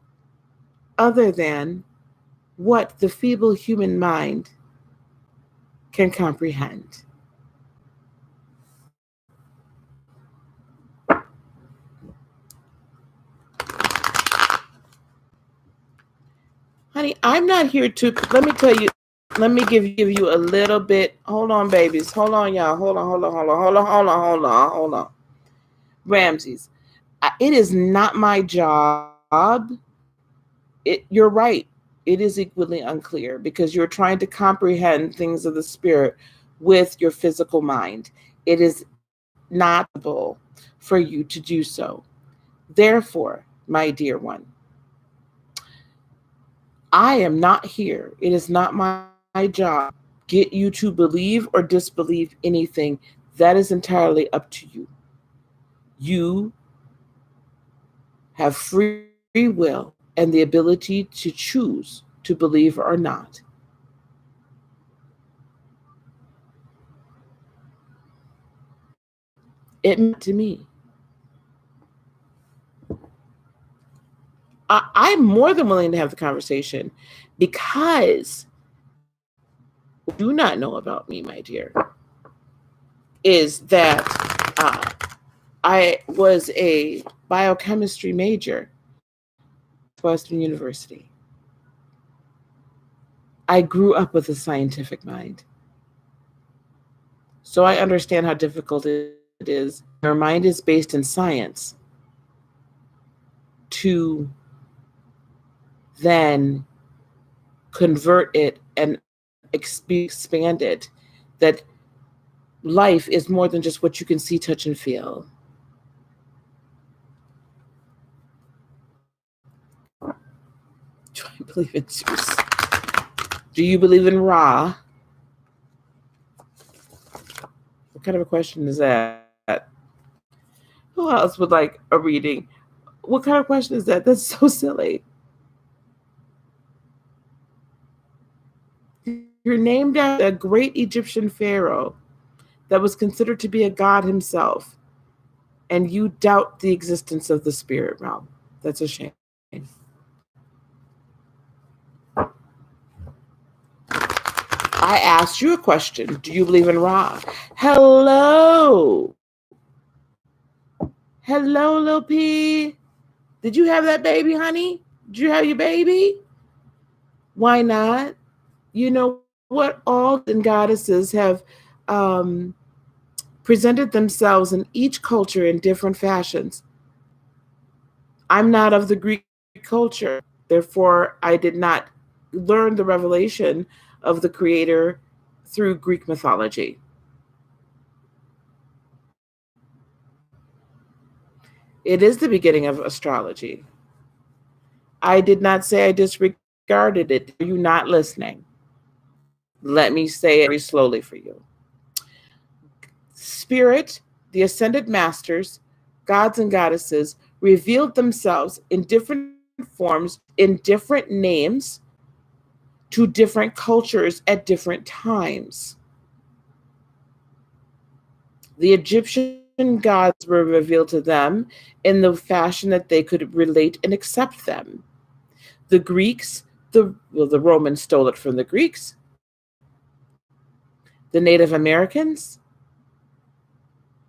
other than what the feeble human mind can comprehend. Honey, I'm not here to, let me tell you, let me give you a little bit. Hold on, babies. Hold on, y'all. Hold on. Ramses, it is not my job. You're right. It is equally unclear because you're trying to comprehend things of the spirit with your physical mind. It is not possible for you to do so. Therefore, my dear one, I am not here. It is not my job to get you to believe or disbelieve anything. That is entirely up to you. You have free will and the ability to choose to believe or not. It meant to me. I'm more than willing to have the conversation because what you do not know about me, my dear, is that I was a biochemistry major at Western University. I grew up with a scientific mind. So I understand how difficult it is. Your mind is based in science. to then convert it and expand it, that life is more than just what you can see, touch, and feel. Do I believe in Zeus? Do you believe in Ra? What kind of a question is that? Who else would like a reading? What kind of question is that? That's so silly. You're named after a great Egyptian pharaoh that was considered to be a god himself, and you doubt the existence of the spirit realm. That's a shame. I asked you a question. Do you believe in Ra? Hello. Hello, Lil P. Did you have that baby, honey? Did you have your baby? Why not? You know what? All goddesses have presented themselves in each culture in different fashions. I'm not of the Greek culture. Therefore, I did not learn the revelation of the creator through Greek mythology. It is the beginning of astrology. I did not say I disregarded it. Are you not listening? Let me say it very slowly for you. Spirit, the ascended masters, gods and goddesses revealed themselves in different forms, in different names, to different cultures at different times. The Egyptian gods were revealed to them in the fashion that they could relate and accept them. The Greeks, the Romans stole it from the Greeks. The Native Americans,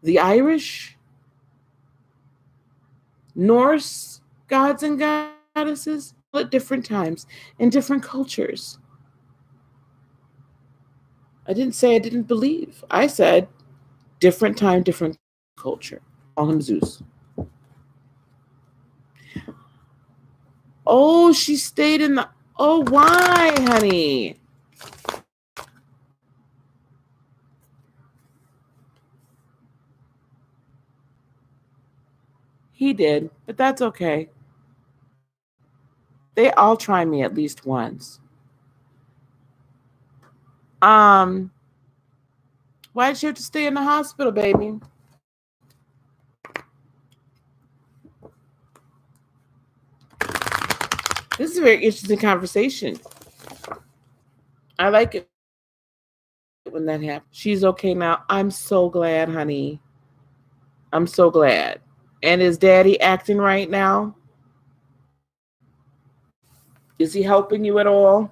the Irish, Norse gods and goddesses at different times in different cultures. I didn't say I didn't believe. I said different time, different culture. Call him Zeus. Oh, she stayed in the... Oh, why, honey? He did, but that's okay. They all try me at least once. Why did you have to stay in the hospital, baby? This is a very interesting conversation. I like it when that happens. She's okay now. I'm so glad, honey. I'm so glad. And is daddy acting right now? Is he helping you at all?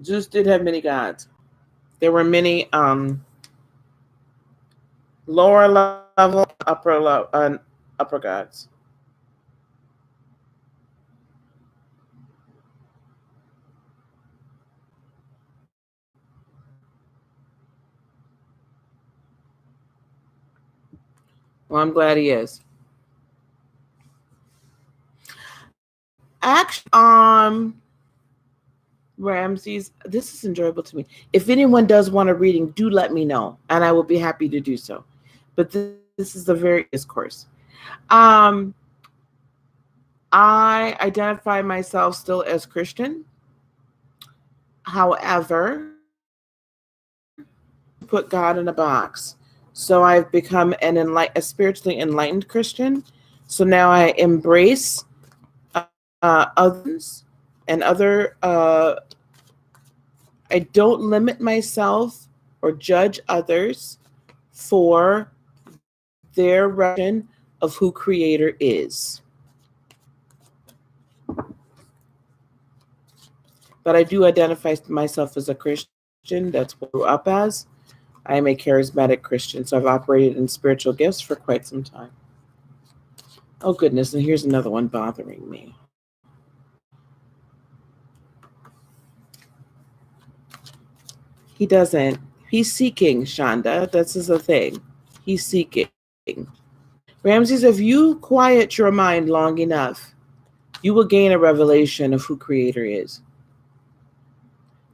Zeus did have many gods. There were many lower level, upper gods. Well, I'm glad he is. Actually, Ramses, this is enjoyable to me. If anyone does want a reading, do let me know, and I will be happy to do so. But this is a very discourse. I identify myself still as Christian. However, put God in a box. So I've become a spiritually enlightened Christian. So now I embrace others and other. I don't limit myself or judge others for their version of who Creator is. But I do identify myself as a Christian. That's what I grew up as. I am a charismatic Christian, so I've operated in spiritual gifts for quite some time. Oh, goodness, and here's another one bothering me. He doesn't. He's seeking, Shonda. This is the thing. He's seeking. Ramses, if you quiet your mind long enough, you will gain a revelation of who Creator is.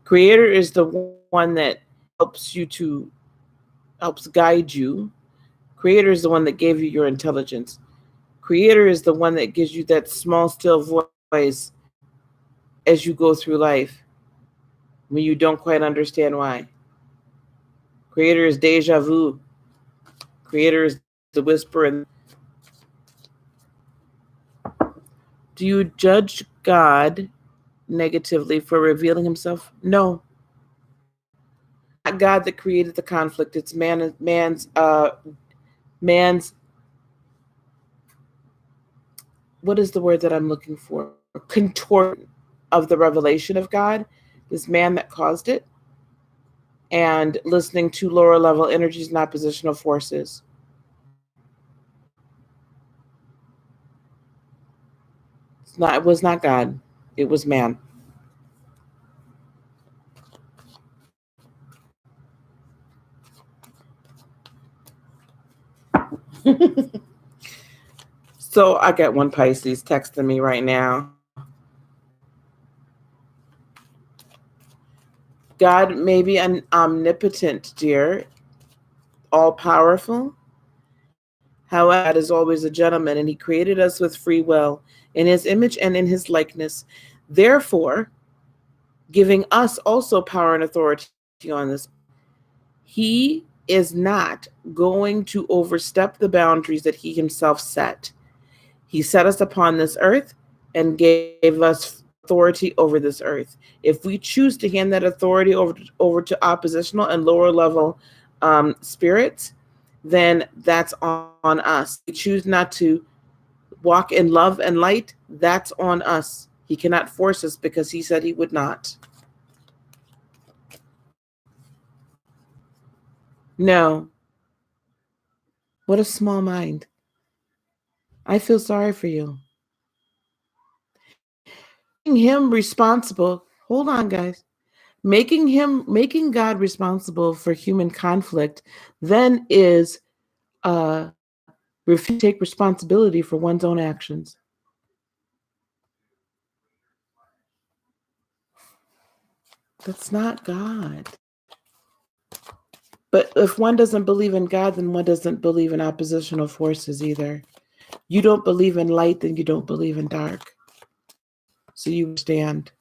Creator is the one that helps guide you. Creator is the one that gave you your intelligence. Creator is the one that gives you that small, still voice as you go through life when you don't quite understand why. Creator is deja vu. Creator is the whisper. Do you judge God negatively for revealing himself? No. It's not God that created the conflict. It's man's what is the word that I'm looking for? Contortion of the revelation of God. This man that caused it. And listening to lower level energies and oppositional forces. It was not God. It was man. So I got one Pisces texting me right now. God may be an omnipotent, dear, all powerful. However, God is always a gentleman, and he created us with free will in his image and in his likeness. Therefore, giving us also power and authority on this. He is not going to overstep the boundaries that he himself set. He set us upon this earth and gave us authority over this earth. If we choose to hand that authority over to oppositional and lower level spirits, then that's on us. We choose not to walk in love and light, that's on us. He cannot force us because he said he would not. No. What a small mind. I feel sorry for you. Making him responsible. Hold on, guys. Making God responsible for human conflict then is refuse to take responsibility for one's own actions. That's not God. But if one doesn't believe in God, then one doesn't believe in oppositional forces either. You don't believe in light, then you don't believe in dark. So you stand.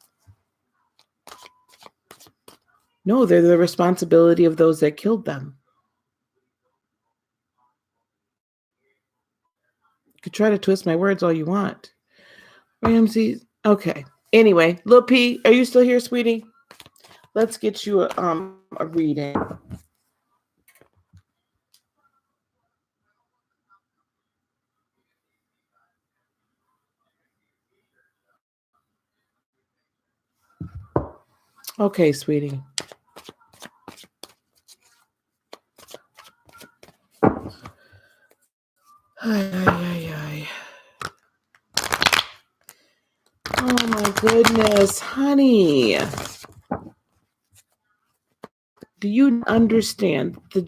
No, they're the responsibility of those that killed them. You could try to twist my words all you want. Ramsey, okay. Anyway, Lil P, are you still here, sweetie? Let's get you a reading. Okay, sweetie. Ay. Oh my goodness, honey. Do you understand the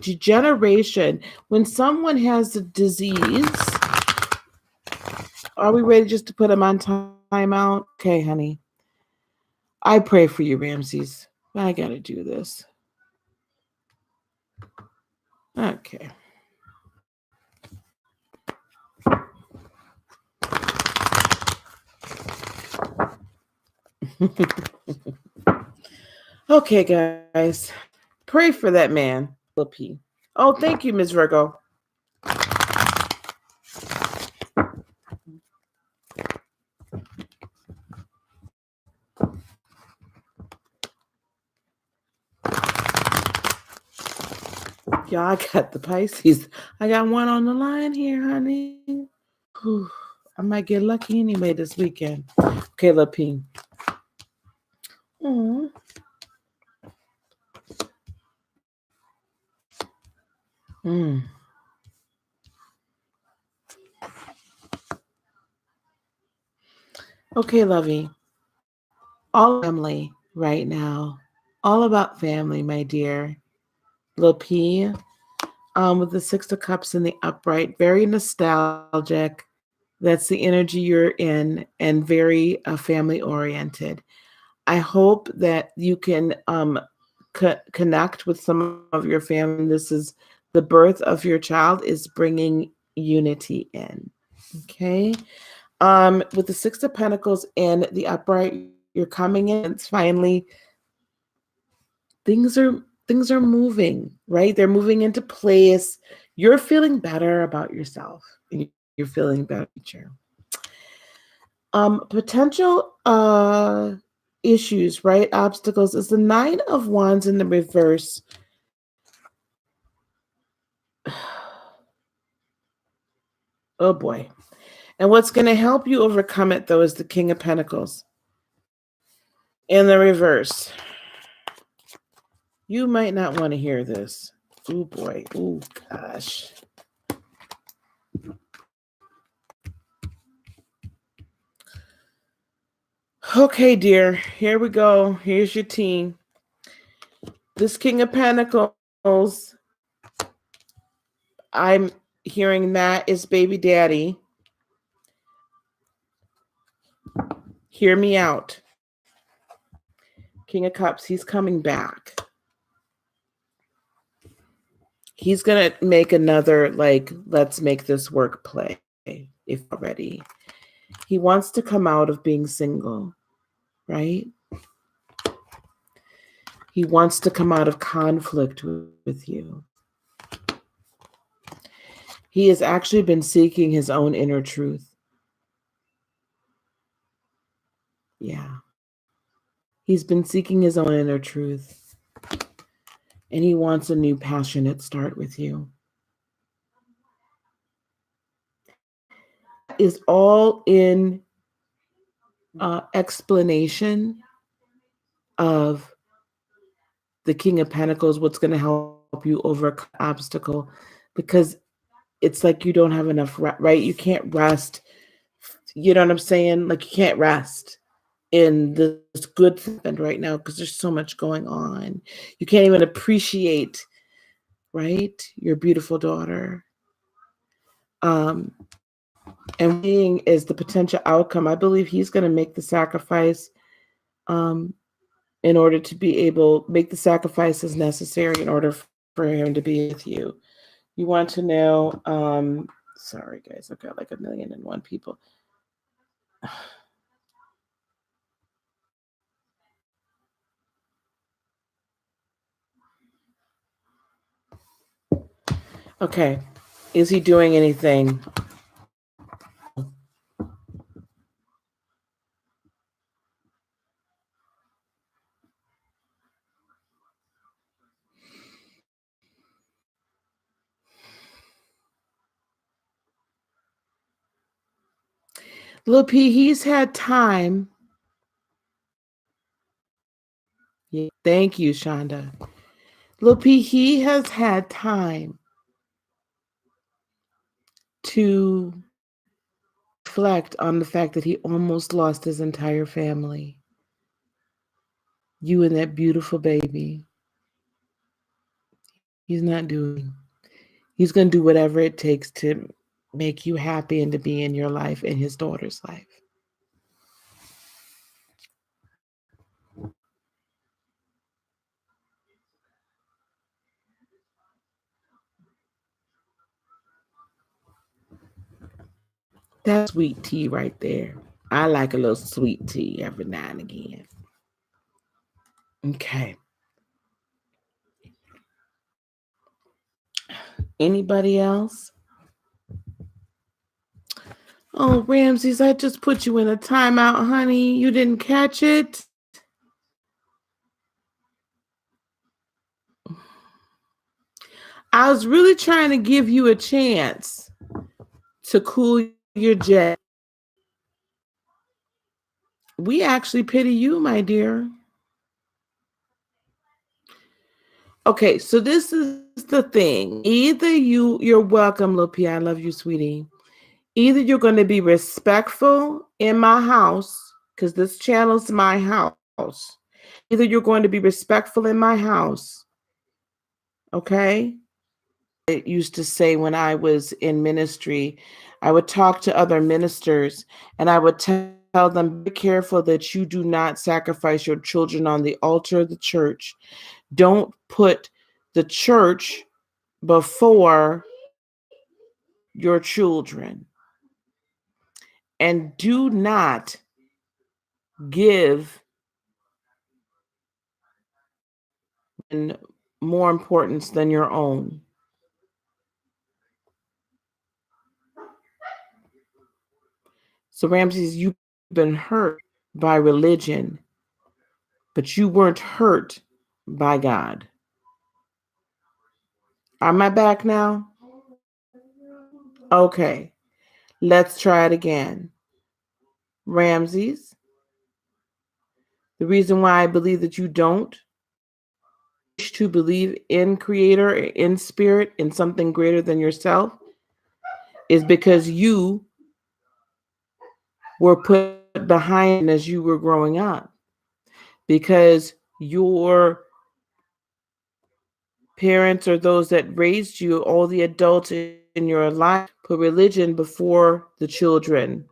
degeneration when someone has a disease? Are we ready just to put them on timeout? Okay, honey. I pray for you, Ramses. I gotta do this. Okay. Okay, guys. Pray for that man, Lil P. Oh, thank you, Ms. Virgo. Yeah, I got the Pisces. I got one on the line here, honey. Whew. I might get lucky anyway this weekend. Okay, Lil P. Aww. Okay, lovey. All family right now All about family, my dear. Lil P, with the Six of Cups in the upright, very nostalgic. That's the energy you're in, and very family oriented. I hope that you can connect with some of your family. This is the birth of your child is bringing unity in. Okay. With the Six of Pentacles in the upright, you're coming in. It's finally things are moving, right? They're moving into place. You're feeling better about yourself. You're feeling better. Potential issues, right? Obstacles is the Nine of Wands in the reverse. Oh boy. And what's going to help you overcome it, though, is the King of Pentacles in the reverse. You might not want to hear this. Oh boy. Oh gosh. Okay, dear. Here we go. Here's your team. This King of Pentacles, I'm hearing that is baby daddy. Hear me out. King of Cups, he's coming back. He's going to make another, let's make this work play, if already. He wants to come out of being single, right? He wants to come out of conflict with you. He has actually been seeking his own inner truth. Yeah. He's been seeking his own inner truth. And he wants a new passionate start with you. Is all in explanation of the King of Pentacles, what's going to help you overcome obstacle, because it's like you don't have enough, right? You can't rest. You know what I'm saying? Like you can't rest in this good thing right now because there's so much going on. You can't even appreciate, right, your beautiful daughter. And being is the potential outcome. I believe he's going to make the sacrifice in order to be able make the sacrifices necessary in order for him to be with you. You want to know, sorry guys, I've got like 1,000,001 people. Okay, is he doing anything? Lil P, he's had time. Yeah, thank you, Shonda. Lil P, he has had time to reflect on the fact that he almost lost his entire family. You and that beautiful baby. He's not doing. He's going to do whatever it takes to make you happy and to be in your life and his daughter's life. That's sweet tea right there. I like a little sweet tea every now and again. Okay. Anybody else? Oh, Ramses, I just put you in a timeout, honey. You didn't catch it? I was really trying to give you a chance to cool your jet. We actually pity you, my dear. Okay, so this is the thing. Either you're welcome, Lopia. I love you, sweetie. Either you're going to be respectful in my house, because this channel's my house, Either you're going to be respectful in my house, okay? It used to say when I was in ministry, I would talk to other ministers and I would tell them, be careful that you do not sacrifice your children on the altar of the church. Don't put the church before your children. And do not give more importance than your own. So Ramses, you've been hurt by religion, but you weren't hurt by God. Am I back now? Okay, let's try it again. Ramses, the reason why I believe that you don't wish to believe in creator, in spirit, in something greater than yourself is because you were put behind as you were growing up. Because your parents or those that raised you, all the adults in your life, put religion before the children.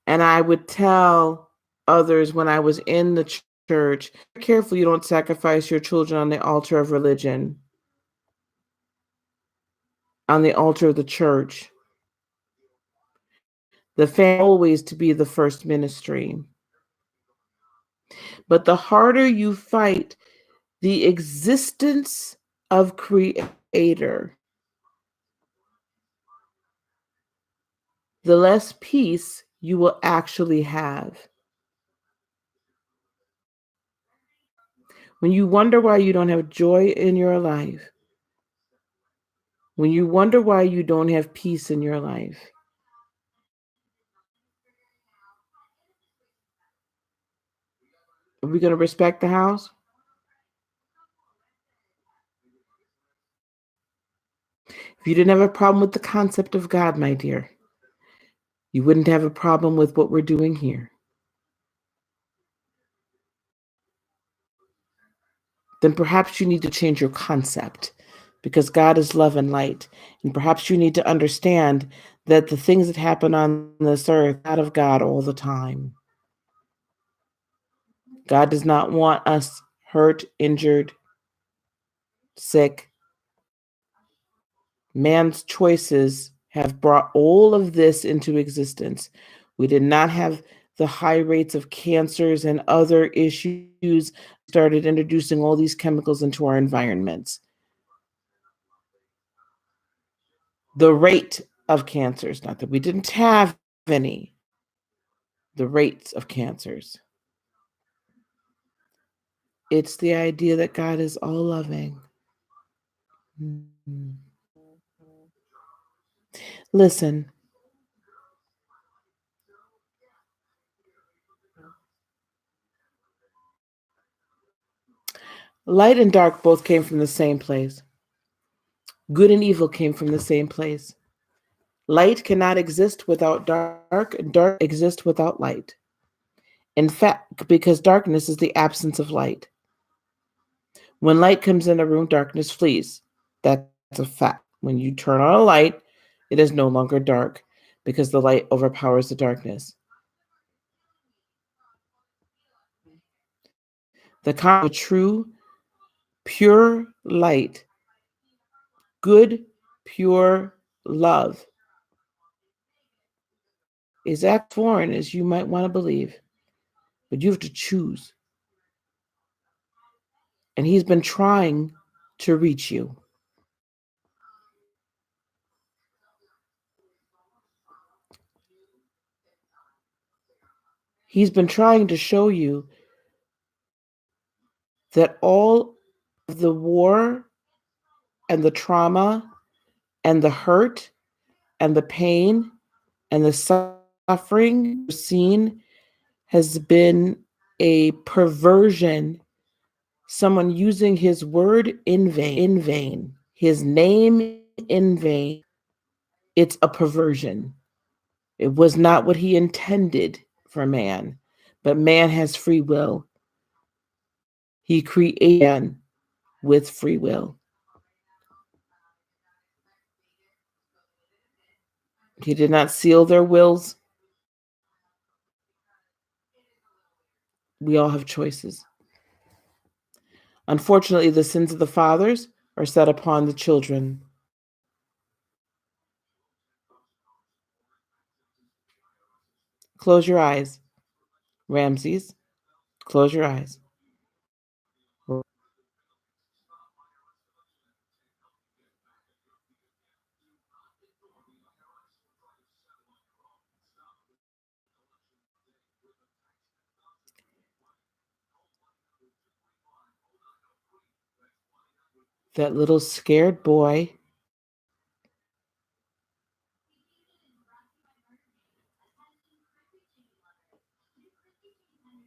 And I would tell others when I was in the church, be careful you don't sacrifice your children on the altar of religion, on the altar of the church. The family always to be the first ministry. But the harder you fight the existence of creator, the less peace you will actually have. When you wonder why you don't have joy in your life, when you wonder why you don't have peace in your life, are we going to respect the house? If you didn't have a problem with the concept of God, my dear, you wouldn't have a problem with what we're doing here. Then perhaps you need to change your concept, because God is love and light. And perhaps you need to understand that the things that happen on this earth are out of God all the time. God does not want us hurt, injured, sick. Man's choices have brought all of this into existence. We did not have the high rates of cancers and other issues, started introducing all these chemicals into our environments. The rate of cancers, not that we didn't have any, the rates of cancers. It's the idea that God is all loving. Listen, light and dark both came from the same place. Good and evil came from the same place. Light cannot exist without dark, and dark exists without light. In fact, because darkness is the absence of light. When light comes in a room, darkness flees. That's a fact. When you turn on a light, it is no longer dark because the light overpowers the darkness. The kind of true, pure light, good, pure love is as foreign as you might want to believe, but you have to choose. And he's been trying to reach you. He's been trying to show you that all of the war and the trauma and the hurt and the pain and the suffering you've seen has been a perversion, someone using his word in vain, his name in vain. It's a perversion. It was not what he intended for man, But man has free will. He created man with free will. He did not seal their wills. We all have choices. Unfortunately, the sins of the fathers are set upon the children. Close your eyes. Ramses, close your eyes. That little scared boy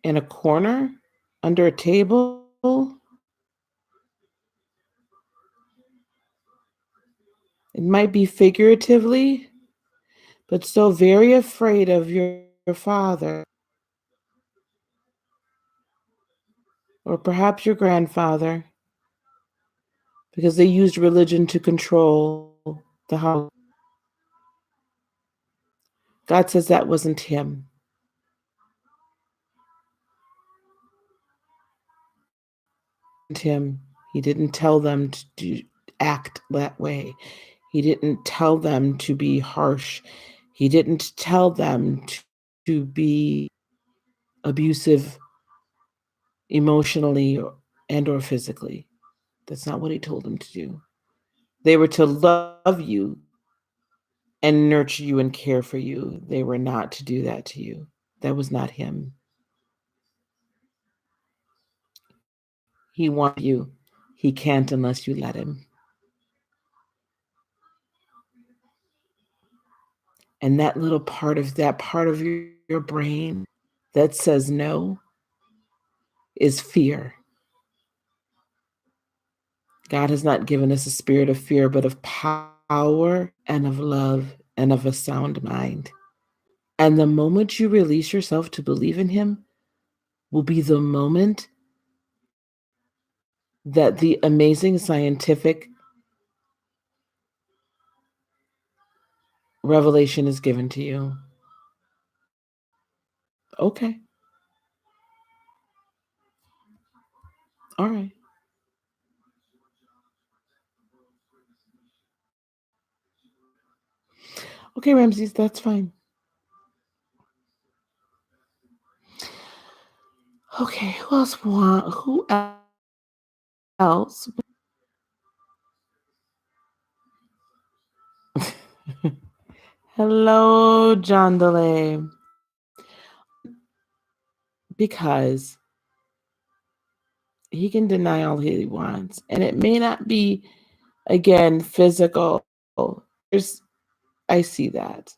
in a corner under a table. It might be figuratively, but so very afraid of your father, or perhaps your grandfather, because they used religion to control the house. God says that wasn't him. He didn't tell them to act that way. He didn't tell them to be harsh. He didn't tell them to be abusive emotionally and or physically. That's not what he told them to do. They were to love you and nurture you and care for you. They were not to do that to you. That was not him. He wants you. He can't unless you let him. And that little part of your brain that says no is fear. God has not given us a spirit of fear, but of power and of love and of a sound mind. And the moment you release yourself to believe in him will be the moment that the amazing scientific revelation is given to you. Okay. All right. Okay, Ramses, that's fine. Okay, who else? Hello, John DeLay. Because he can deny all he wants. And it may not be, again, physical. I see that.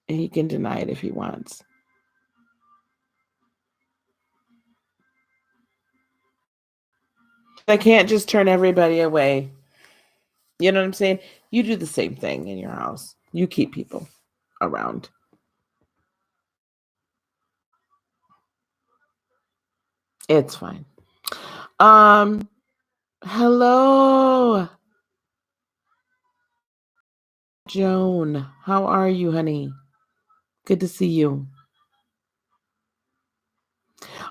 And he can deny it if he wants. I can't just turn everybody away. You know what I'm saying? You do the same thing in your house. You keep people around. It's fine. Hello, Joan. How are you, honey? Good to see you.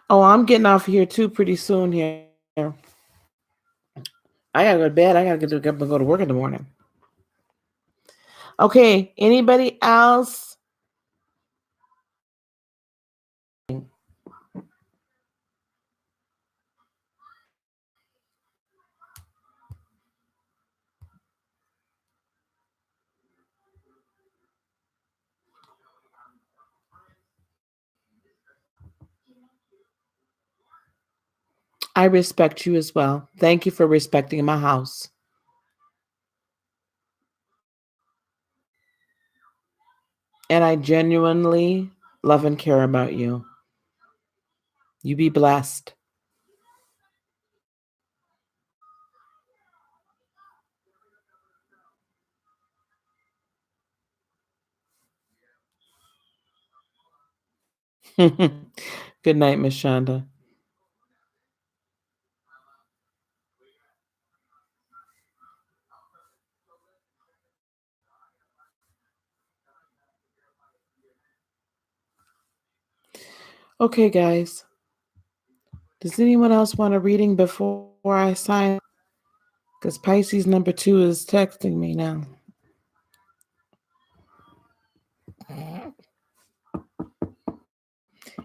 Oh, I'm getting off here too pretty soon here. I gotta go to bed. I gotta get up and go to work in the morning. Okay, anybody else? I respect you as well. Thank you for respecting my house. And I genuinely love and care about you. You be blessed. Good night, Miss Shonda. Okay, guys. Does anyone else want a reading before I sign? Because Pisces number 2 is texting me now.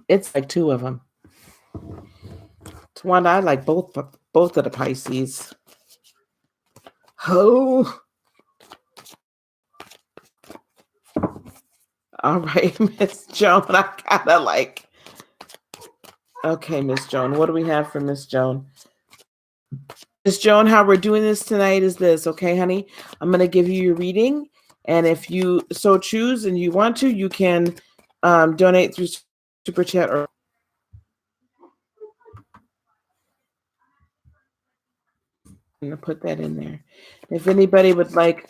It's like 2 of them. It's one I like both of the Pisces. Oh, all right, Miss Joan. I kind of like. Okay, Miss Joan. What do we have for Miss Joan? Miss Joan, how we're doing this tonight is this, okay, honey? I'm going to give you your reading, and if you so choose and you want to, you can donate through Super Chat or I'm going to put that in there. If anybody would like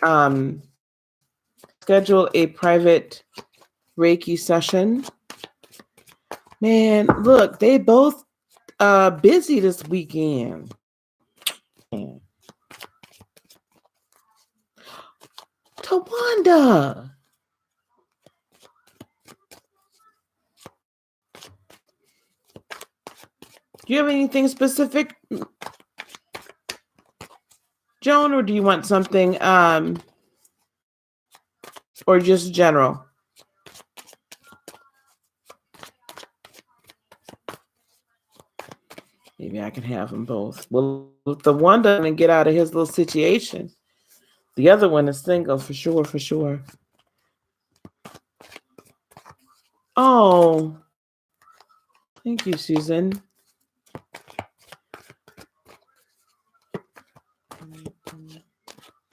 schedule a private Reiki session, man, look, they both busy this weekend. Tawanda. Do you have anything specific, Joan, or do you want something or just general? Maybe I can have them both. Well, the one doesn't get out of his little situation. The other one is single for sure, for sure. Oh, thank you, Susan.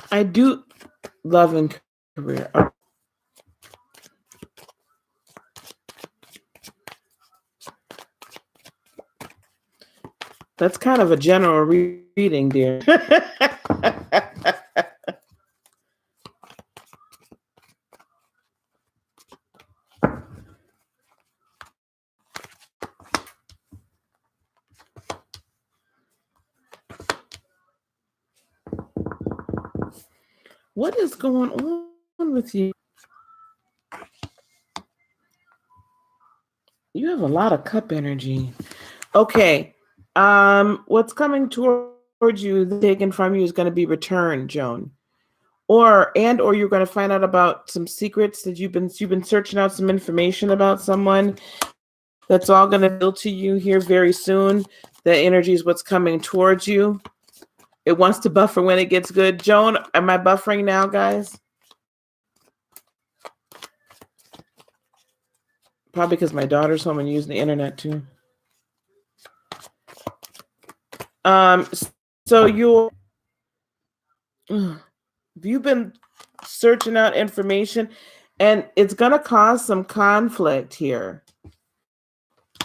I do love and career. Oh. That's kind of a general reading, dear. What is going on with you? You have a lot of cup energy. Okay. What's coming towards you, taken from you, is going to be returned, Joan. Or you're going to find out about some secrets that you've been searching out some information about someone. That's all going to build to you here very soon. The energy is what's coming towards you. It wants to buffer when it gets good. Joan, am I buffering now, guys? Probably because my daughter's home and using the internet too. So you've been searching out information, and it's gonna cause some conflict here.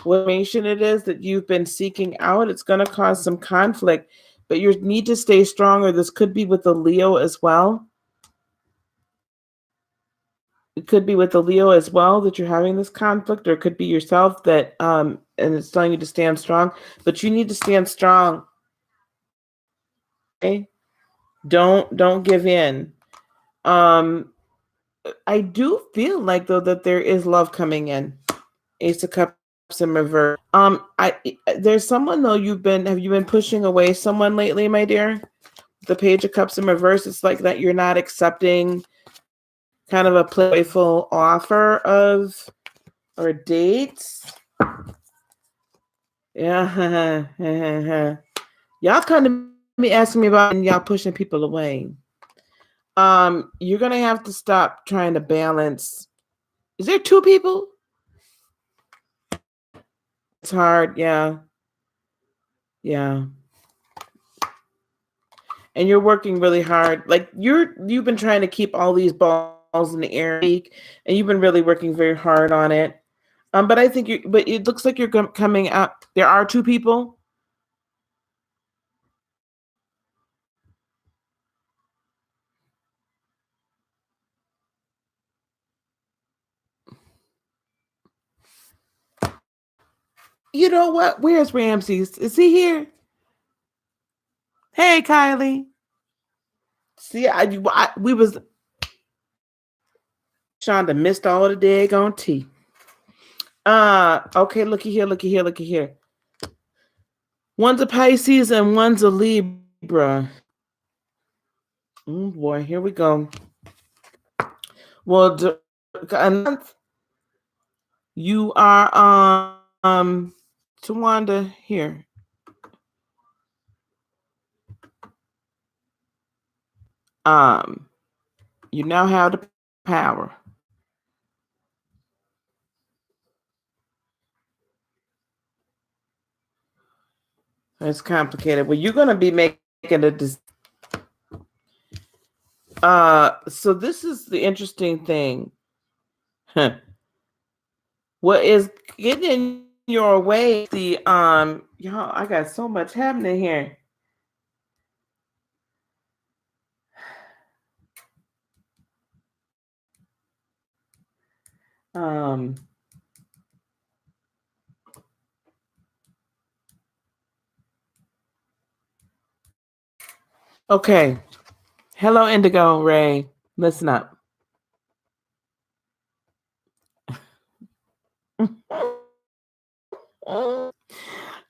What information it is that you've been seeking out, it's gonna cause some conflict, but you need to stay strong, or this could be with the Leo as well. It could be with the Leo as well that you're having this conflict, or it could be yourself that and it's telling you to stand strong, but you need to stand strong. Okay? Don't give in. I do feel like though that there is love coming in. Ace of Cups in reverse. There's someone though have you been pushing away someone lately, my dear? The Page of Cups in reverse, it's like that you're not accepting kind of a playful offer of or dates. Yeah. Y'all kind of be asking me about and y'all pushing people away. You're gonna have to stop trying to balance. Is there 2 people? It's hard, yeah. Yeah. And you're working really hard. Like you've been trying to keep all these balls in the air, and you've been really working very hard on it. But I think but it looks like you're coming out. There are 2 people. You know what? Where's Ramses? Is he here? Hey, Kylie. See, we was Shonda missed all the daggone tea. Okay, looky here, looky here, looky here. One's a Pisces and one's a Libra. Oh boy, here we go. Well, you are Tawanda here. You now have the power. It's complicated. Well, you're gonna be making so this is the interesting thing. What is getting in your way? Y'all, I got so much happening here. Okay. Hello, Indigo Ray. Listen up.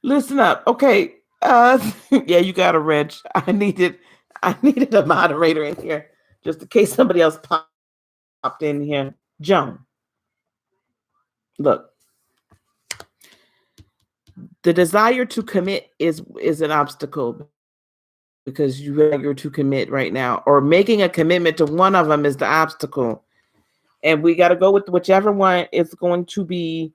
Listen up. Okay. Yeah, you got a wrench. I needed a moderator in here just in case somebody else popped in here. Joan. Look. The desire to commit is an obstacle because you're to commit right now, or making a commitment to one of them is the obstacle. And we got to go with whichever one is going to be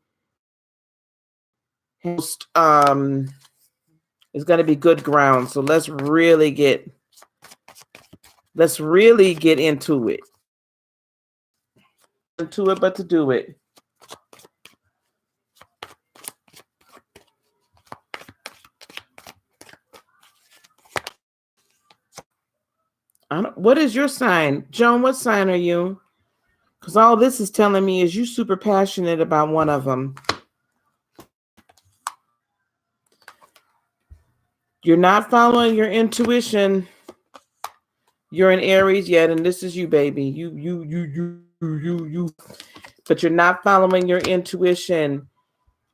most is going to be good ground. So let's really get into it. Into it, but to do it. What is your sign? Joan, what sign are you? Because all this is telling me is you super passionate about one of them. You're not following your intuition. You're in Aries yet, and this is you, baby. You. But you're not following your intuition.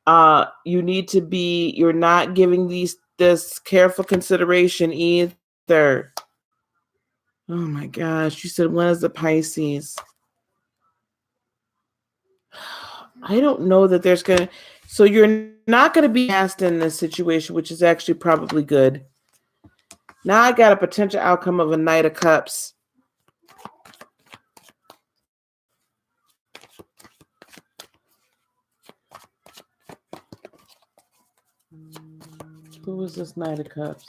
You need to be. You're not giving this careful consideration either. Oh my gosh! You said one is a Pisces. I don't know that there's gonna. So you're not gonna be asked in this situation, which is actually probably good. Now I got a potential outcome of a Knight of Cups. Who is this Knight of Cups?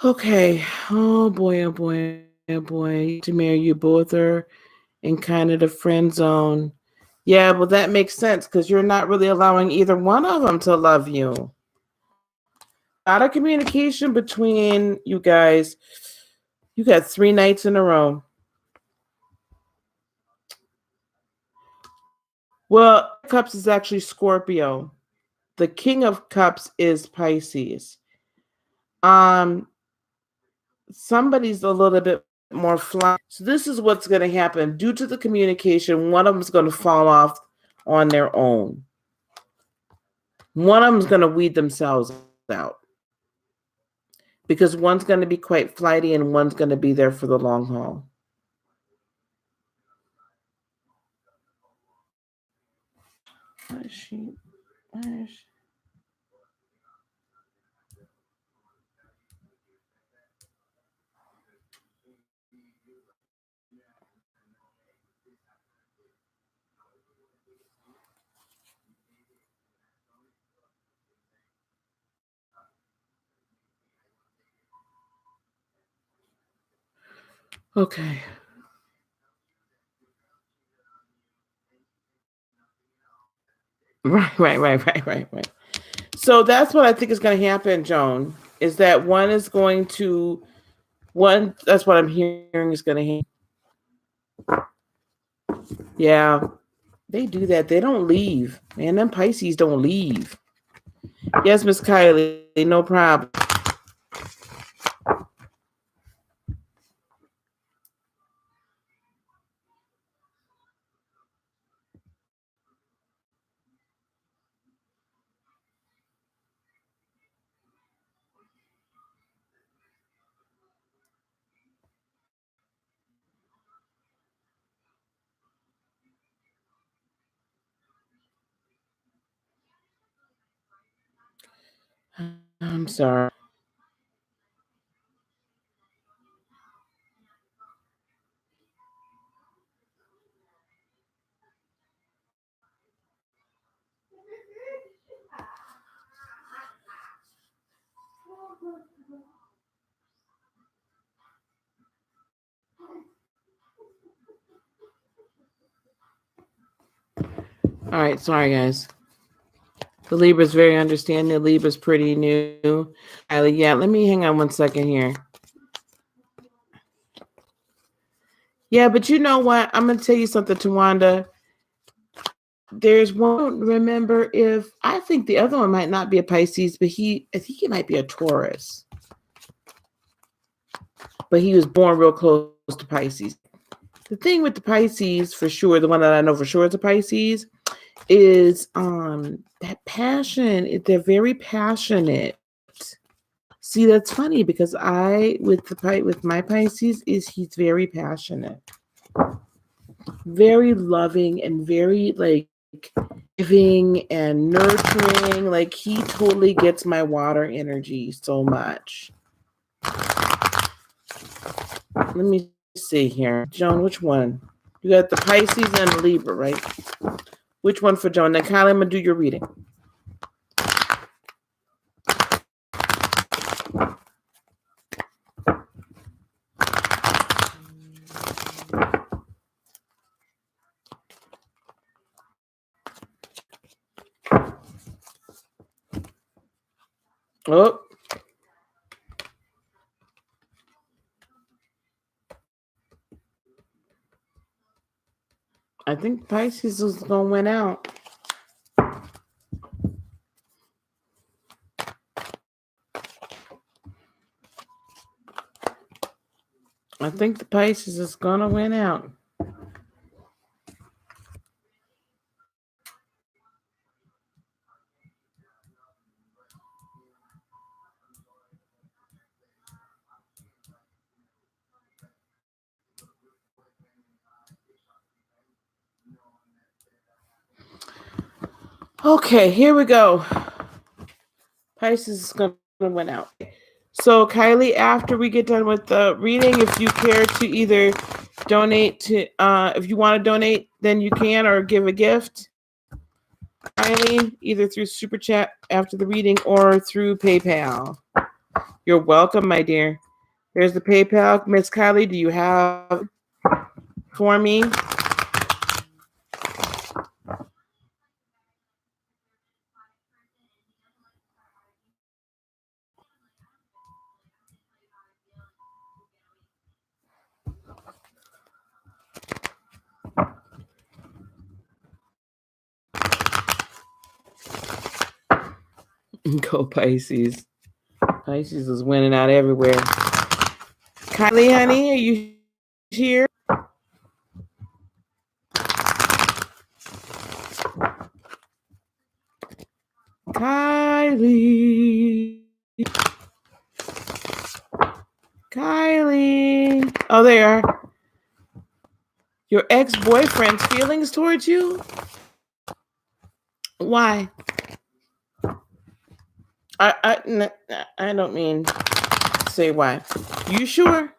Okay. Oh boy, oh boy, oh boy. To marry you both are in kind of the friend zone. Yeah, well, that makes sense because you're not really allowing either one of them to love you. A lot of communication between you guys. You got 3 nights in a row. Well, Cups is actually Scorpio. The King of Cups is Pisces. Somebody's a little bit more fly. So this is what's going to happen. Due to the communication, one of them is going to fall off on their own. One of them is going to weed themselves out. Because one's going to be quite flighty and one's going to be there for the long haul. Where is she? Okay. Right. So that's what I think is going to happen, Joan, is that one is going to, that's what I'm hearing is going to happen. Yeah, they do that. They don't leave. Man, them Pisces don't leave. Yes, Miss Kylie, no problem. I'm sorry. All right, sorry guys. The Libra's very understanding. The Libra's pretty new. Kylie, yeah, let me hang on 1 second here. Yeah, but you know what? I'm going to tell you something, Tawanda. There's one, remember, if I think the other one might not be a Pisces, but I think he might be a Taurus. But he was born real close to Pisces. The thing with the Pisces, for sure, the one that I know for sure is a Pisces, is that passion. They're very passionate. See, that's funny because with my Pisces he's very passionate, very loving, and very like giving and nurturing. Like he totally gets my water energy so much. Let me see here. Joan, which one? You got the Pisces and the Libra, right? Which one for Joan? Now, Kylie, I'm going to do your reading. Oh. I think Pisces is going to win out. I think the Pisces is going to win out. Okay, here we go. Pisces is going to win out. So, Kylie, after we get done with the reading, if you care to either donate to, if you want to donate, then you can, or give a gift. Kylie, either through Super Chat after the reading or through PayPal. You're welcome, my dear. There's the PayPal. Miss Kylie, do you have for me? Go Pisces. Pisces is winning out everywhere. Kylie, honey, are you here? Kylie. Kylie. Oh, there you are. Your ex-boyfriend's feelings towards you? Why? I don't mean to say why. You sure?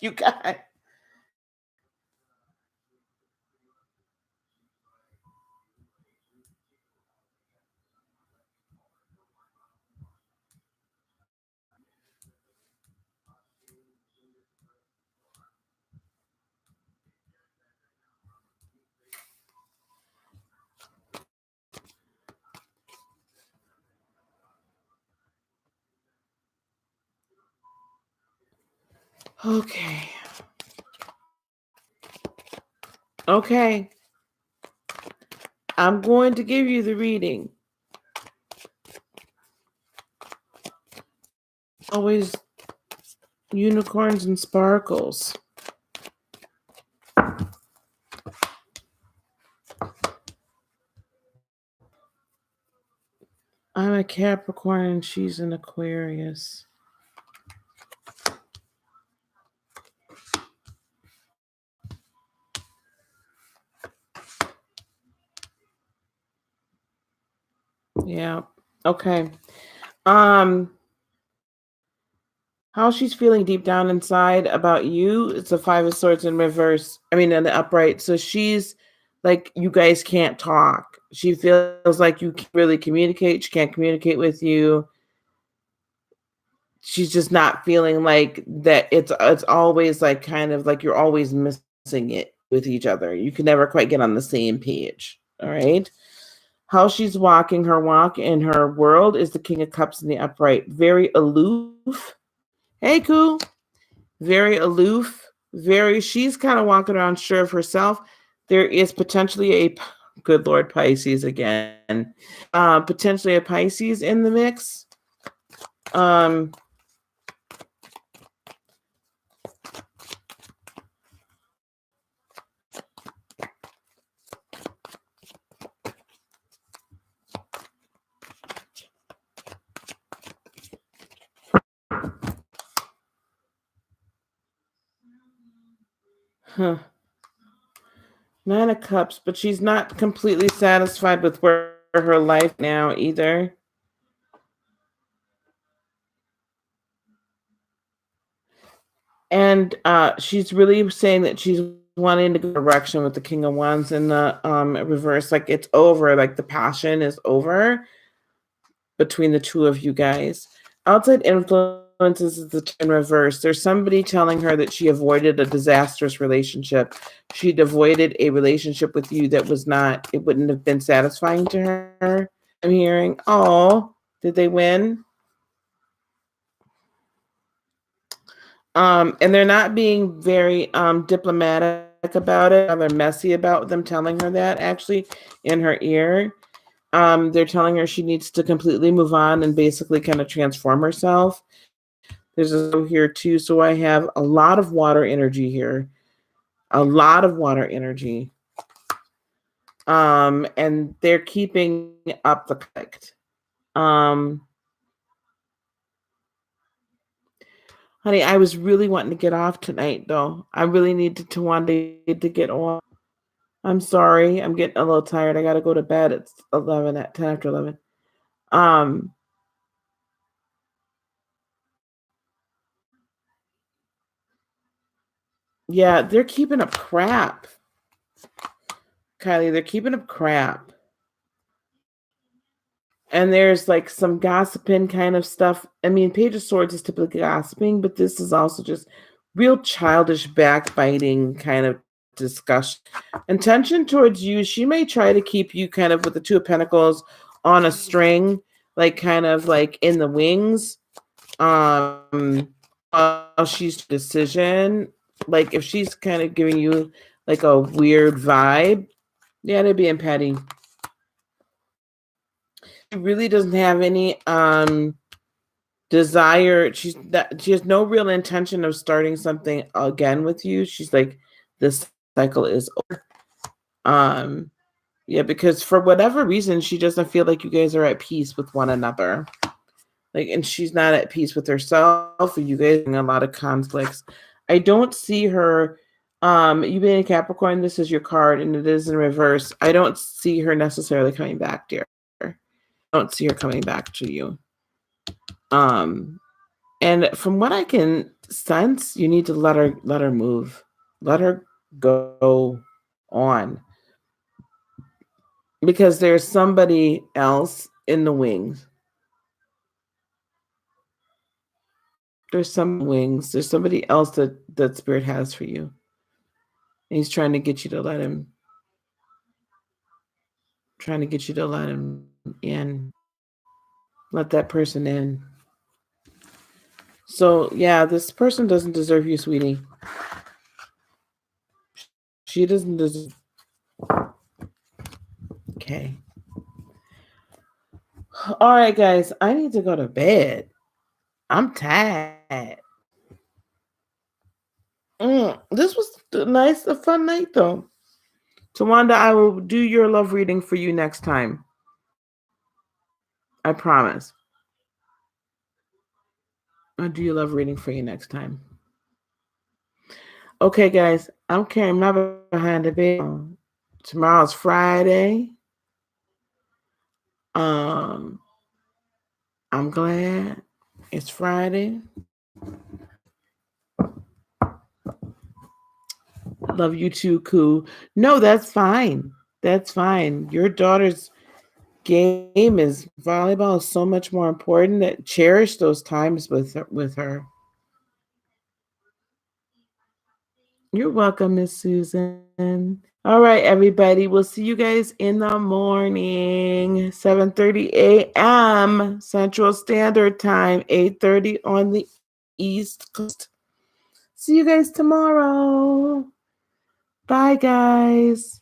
You got. Okay. Okay. I'm going to give you the reading. Always unicorns and sparkles. I'm a Capricorn and she's an Aquarius. Yeah. Okay. How she's feeling deep down inside about you, it's a 5 of Swords in reverse. I mean, in the upright. So she's like, you guys can't talk. She feels like you can't really communicate. She can't communicate with you. She's just not feeling like that. It's always like kind of like you're always missing it with each other. You can never quite get on the same page. All right. How she's walking her walk in her world is the King of Cups in the upright. Very aloof. Hey, cool. Very aloof. She's kind of walking around sure of herself. There is potentially a, good Lord, Pisces again. Potentially a Pisces in the mix. Huh. 9 of Cups, but she's not completely satisfied with where her life now either. And she's really saying that she's wanting to go direction with the King of Wands in the reverse. Like it's over. Like the passion is over between the two of you guys. Outside influences is the in reverse. There's somebody telling her that she avoided a disastrous relationship. She'd avoided a relationship with you that was not, it wouldn't have been satisfying to her. I'm hearing, oh, did they win? And they're not being very diplomatic about it. They're messy about them telling her that actually in her ear. They're telling her she needs to completely move on and basically kind of transform herself. There's a here too. So I have a lot of water energy here. A lot of water energy. And they're keeping up the conflict. Honey, I was really wanting to get off tonight though. I really needed to want to get off. I'm sorry. I'm getting a little tired. I gotta go to bed. It's 11 at 10 after 11. Yeah, they're keeping up crap. Kylie, they're keeping up crap. And there's like some gossiping kind of stuff. I mean, Page of Swords is typically gossiping, but this is also just real childish backbiting kind of discussion. Intention towards you, she may try to keep you kind of with the Two of Pentacles on a string, like kind of like in the wings. She's decision. Like if she's kind of giving you like a weird vibe, yeah, they're being petty. She really doesn't have any desire. She has no real intention of starting something again with you. She's like, this cycle is over. Yeah, because for whatever reason, she doesn't feel like you guys are at peace with one another. Like, and she's not at peace with herself. And you guys have a lot of conflicts. I don't see her. You being a Capricorn, this is your card, and it is in reverse. I don't see her necessarily coming back, dear. I don't see her coming back to you. And from what I can sense, you need to let her move. Let her go on. Because there's somebody else in the wings. There's some wings. There's somebody else that Spirit has for you. And he's trying to get you to let him. Trying to get you to let him in. Let that person in. So yeah, this person doesn't deserve you, sweetie. She doesn't deserve. Okay. All right, guys. I need to go to bed. I'm tired. This was a fun night though. Tawanda, I will do your love reading for you next time. I promise. I'll do your love reading for you next time. Okay, guys. I'm carrying my behind the bed. Tomorrow's Friday. I'm glad it's Friday. Love you too, Koo. No, that's fine. That's fine. Your daughter's game is volleyball is so much more important. That cherish those times with her. You're welcome, Miss Susan. All right, everybody. We'll see you guys in the morning, 7:30 a.m. Central Standard Time, 8:30 on the East Coast. See you guys tomorrow. Bye, guys.